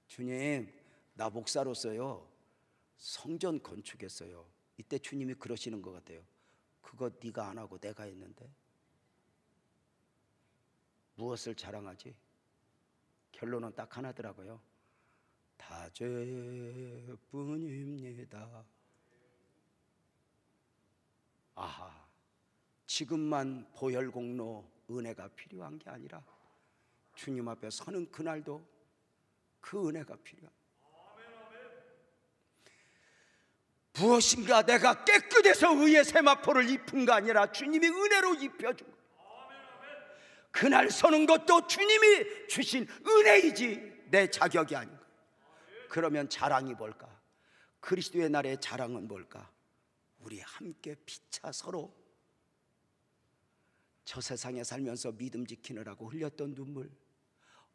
주님, 나 목사로서요 성전 건축했어요. 이때 주님이 그러시는 것 같아요. 그거 네가 안 하고 내가 했는데 무엇을 자랑하지? 결론은 딱 하나더라고요. 다죄뿐입니다. 아하, 지금만 보혈공로 은혜가 필요한 게 아니라 주님 앞에 서는 그날도 그 은혜가 필요합니다. 무엇인가 내가 깨끗해서 의의 세마포를 입은 거 아니라 주님이 은혜로 입혀준 거예요. 그날 서는 것도 주님이 주신 은혜이지 내 자격이 아닌 거예요. 그러면 자랑이 뭘까? 그리스도의 날의 자랑은 뭘까? 우리 함께 피차 서로 저 세상에 살면서 믿음 지키느라고 흘렸던 눈물,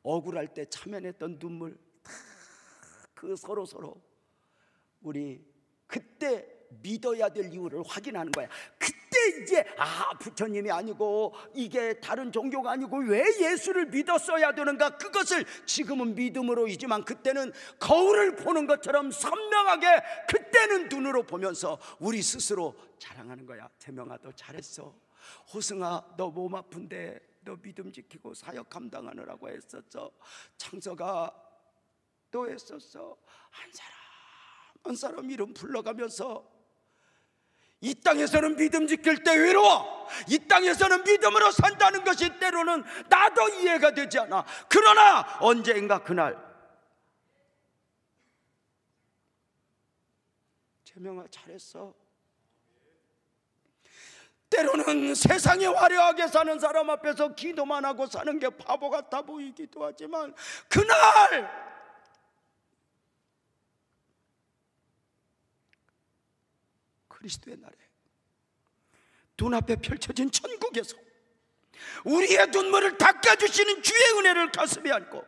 억울할 때 참여했던 눈물, 다 그 서로 우리 그때 믿어야 될 이유를 확인하는 거야. 그때 이제 부처님이 아니고 이게 다른 종교가 아니고 왜 예수를 믿었어야 되는가, 그것을 지금은 믿음으로이지만 그때는 거울을 보는 것처럼 선명하게 그때는 눈으로 보면서 우리 스스로 자랑하는 거야. 태명아 너 잘했어. 호승아 너 몸 아픈데 너 믿음 지키고 사역 감당하느라고 했었어. 창서가 또 했었어. 한 사람 이름 불러가면서 이 땅에서는 믿음 지킬 때 외로워. 이 땅에서는 믿음으로 산다는 것이 때로는 나도 이해가 되지 않아. 그러나 언젠가 그날 재명아 잘했어. 때로는 세상에 화려하게 사는 사람 앞에서 기도만 하고 사는 게 바보 같아 보이기도 하지만 그날 그리스도의 날에 눈앞에 펼쳐진 천국에서 우리의 눈물을 닦아주시는 주의 은혜를 가슴에 안고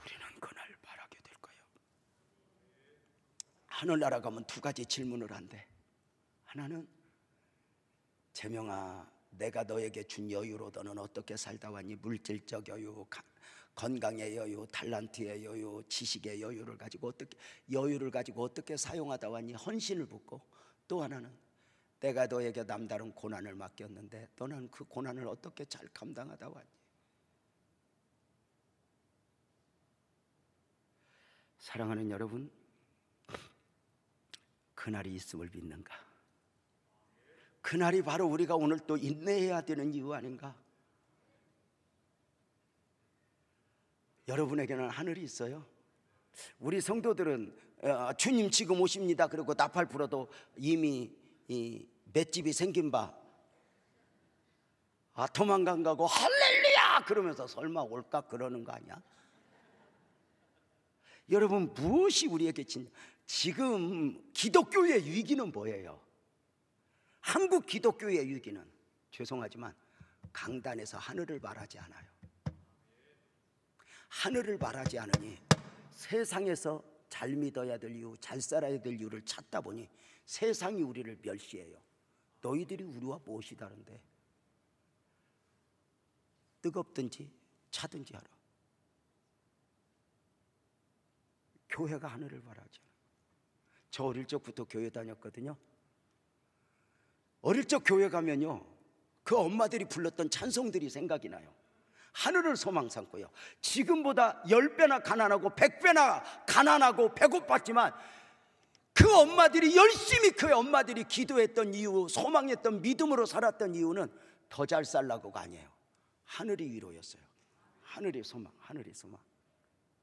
우리는 그날 바라게 될 거예요. 하늘나라 가면 두 가지 질문을 한대. 하나는 재명아 내가 너에게 준 여유로 너는 어떻게 살다 왔니? 물질적 여유, 건강의 여유, 탤런트의 여유, 지식의 여유를 가지고 어떻게 사용하다 왔니? 헌신을 붓고, 또 하나는 내가 너에게 남다른 고난을 맡겼는데 너는 그 고난을 어떻게 잘 감당하다 왔니? 사랑하는 여러분, 그날이 있음을 믿는가? 그날이 바로 우리가 오늘 또 인내해야 되는 이유 아닌가? 여러분에게는 하늘이 있어요. 우리 성도들은 주님 지금 오십니다 그리고 나팔 불어도 이미 이 맷집이 생긴 바 도망간 가고 할렐루야 그러면서 설마 올까 그러는 거 아니야? 여러분, 무엇이 우리에게 지금 기독교의 위기는 뭐예요? 한국 기독교의 위기는, 죄송하지만 강단에서 하늘을 말하지 않아요. 하늘을 말하지 않으니 세상에서 잘 믿어야 될 이유, 잘 살아야 될 이유를 찾다 보니 세상이 우리를 멸시해요. 너희들이 우리와 무엇이 다른데? 뜨겁든지 차든지 하라. 교회가 하늘을 바라죠. 저 어릴 적부터 교회 다녔거든요. 어릴 적 교회 가면요, 그 엄마들이 불렀던 찬송들이 생각이 나요. 하늘을 소망 삼고요. 지금보다 10배나 가난하고 100배나 가난하고 배고팠지만 그 엄마들이 열심히 그 엄마들이 기도했던 이유, 소망했던 믿음으로 살았던 이유는 더 잘 살라고가 아니에요. 하늘이 위로였어요. 하늘이 소망, 하늘이 소망,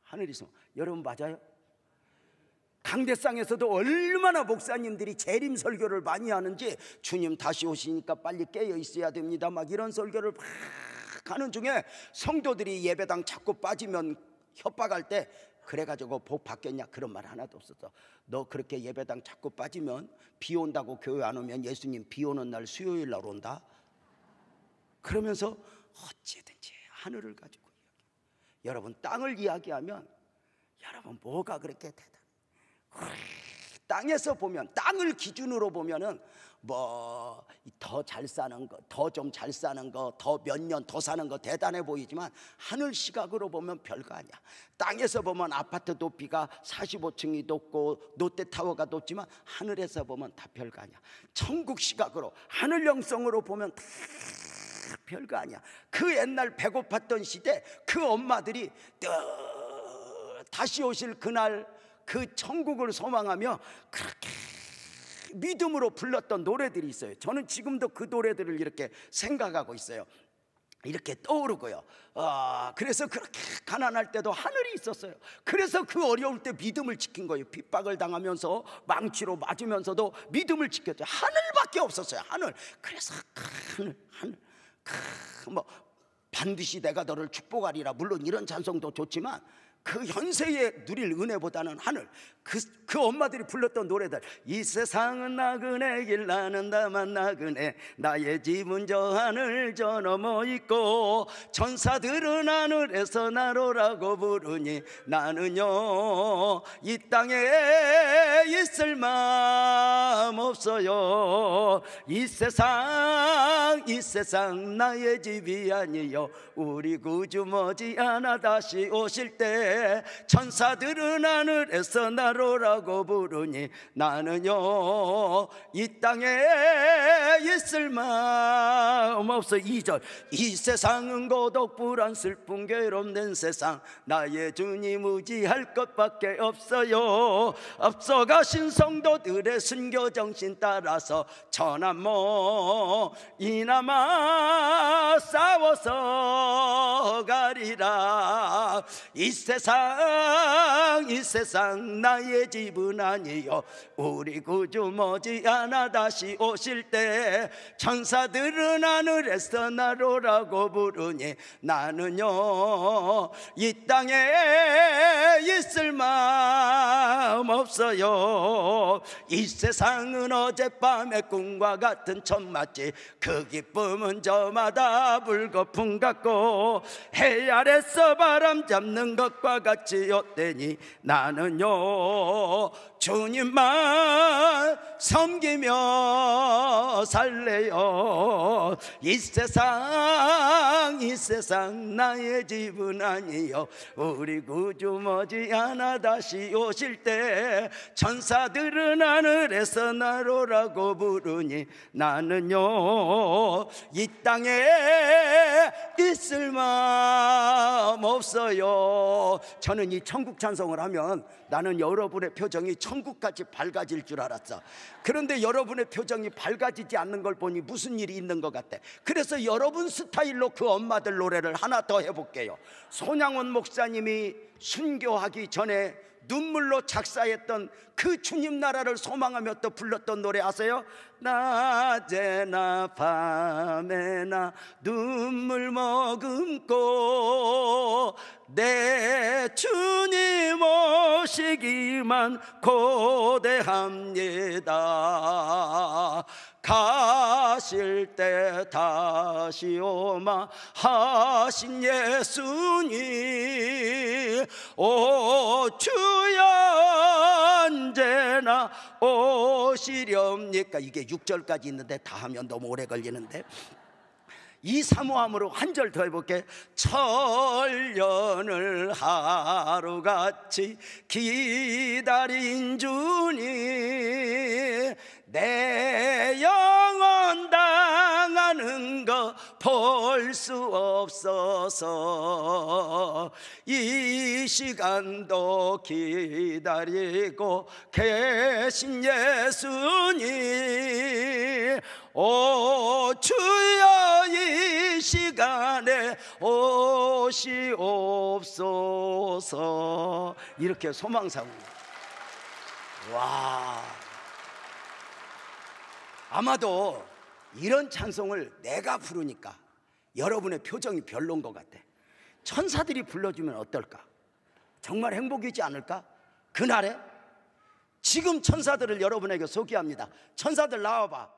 하늘이 소망. 여러분, 맞아요? 강대상에서도 얼마나 목사님들이 재림 설교를 많이 하는지, 주님 다시 오시니까 빨리 깨어 있어야 됩니다, 막 이런 설교를 막 하는 중에 성도들이 예배당 자꾸 빠지면 협박할 때, 그래가지고 복 받겠냐 그런 말 하나도 없었어. 너 그렇게 예배당 자꾸 빠지면 비 온다고 교회 안 오면 예수님 비 오는 날 수요일 날 온다. 그러면서 어찌든지 하늘을 가지고 이야기. 여러분, 땅을 이야기하면 여러분 뭐가 그렇게 대단해? 땅에서 보면, 땅을 기준으로 보면은 뭐 더 잘 사는 거, 더 좀 잘 사는 거, 더 몇 년 더 사는 거 대단해 보이지만 하늘 시각으로 보면 별거 아니야. 땅에서 보면 아파트 높이가 45층이 높고 롯데타워가 높지만 하늘에서 보면 다 별거 아니야. 천국 시각으로, 하늘 영성으로 보면 다 별거 아니야. 그 옛날 배고팠던 시대 그 엄마들이 다시 오실 그날 그 천국을 소망하며 그렇게 믿음으로 불렀던 노래들이 있어요. 저는 지금도 그 노래들을 이렇게 생각하고 있어요. 이렇게 떠오르고요. 그래서 그렇게 가난할 때도 하늘이 있었어요. 그래서 그 어려울 때 믿음을 지킨 거예요. 핍박을 당하면서 망치로 맞으면서도 믿음을 지켰죠. 하늘밖에 없었어요. 하늘. 그래서 하늘 뭐 반드시 내가 너를 축복하리라, 물론 이런 찬송도 좋지만 그 현세에 누릴 은혜보다는 하늘, 그 엄마들이 불렀던 노래들, 이 세상은 나그네 길 나는 다만 나그네, 나의 집은 저 하늘 저 너머 있고, 천사들은 하늘에서 나로라고 부르니 나는요 이 땅에 있을 마음 없어요. 이 세상 나의 집이 아니요, 우리 구주 머지않아 다시 오실 때 천사들은 하늘에서 나로라고 부르니 나는요 이 땅에 있을 마음 없어. 2절, 이 세상은 고독 불안 슬픔 괴롭는 세상, 나의 주님 의지할 것밖에 없어요. 앞서가신 성도들의 순교 정신 따라서 천한모 이나마 싸워서 가리라. 이 세상 나의 집은 아니요, 우리 구주 머지않아 다시 오실 때 천사들은 하늘에서 나로라고 부르니 나는요 이 땅에 있을 마음 없어요. 이 세상은 어젯밤의 꿈과 같은 천마치, 그 기쁨은 저마다 불거품 같고 해 아래서 바람 잡는 것과 같이 헛되니 나는요 주님만 섬기며 살래요. 이 세상 나의 집은 아니요. 우리 구주 머지않아 다시 오실 때 천사들은 하늘에서 나로라고 부르니 나는요 이 땅에 있을 마음 없어요. 저는 이 천국 찬송을 하면 나는 여러분의 표정이 천국같이 밝아질 줄 알았어. 그런데 여러분의 표정이 밝아지지 않는 걸 보니 무슨 일이 있는 것 같아. 그래서 여러분 스타일로 그 엄마들 노래를 하나 더 해볼게요. 손양원 목사님이 순교하기 전에 눈물로 작사했던 그 주님 나라를 소망하며 또 불렀던 노래 아세요? 낮에나 밤에나 눈물 머금고 내 주님 오시기만 고대합니다. 가실 때 다시 오마 하신 예수님 오 주여 언제나 오시렵니까. 이게 6절까지 있는데 다 하면 너무 오래 걸리는데 이 사모함으로 한 절 더 해볼게. 천년을 하루같이 기다린 주님 내 영혼 당하는 거 볼 수 없어서 이 시간도 기다리고 계신 예수님 오 주여 이 시간에 오시옵소서. 이렇게 소망사입니다. 와, 아마도 이런 찬송을 내가 부르니까 여러분의 표정이 별로인 것 같아. 천사들이 불러주면 어떨까? 정말 행복이지 않을까? 그날에 지금 천사들을 여러분에게 소개합니다. 천사들 나와봐.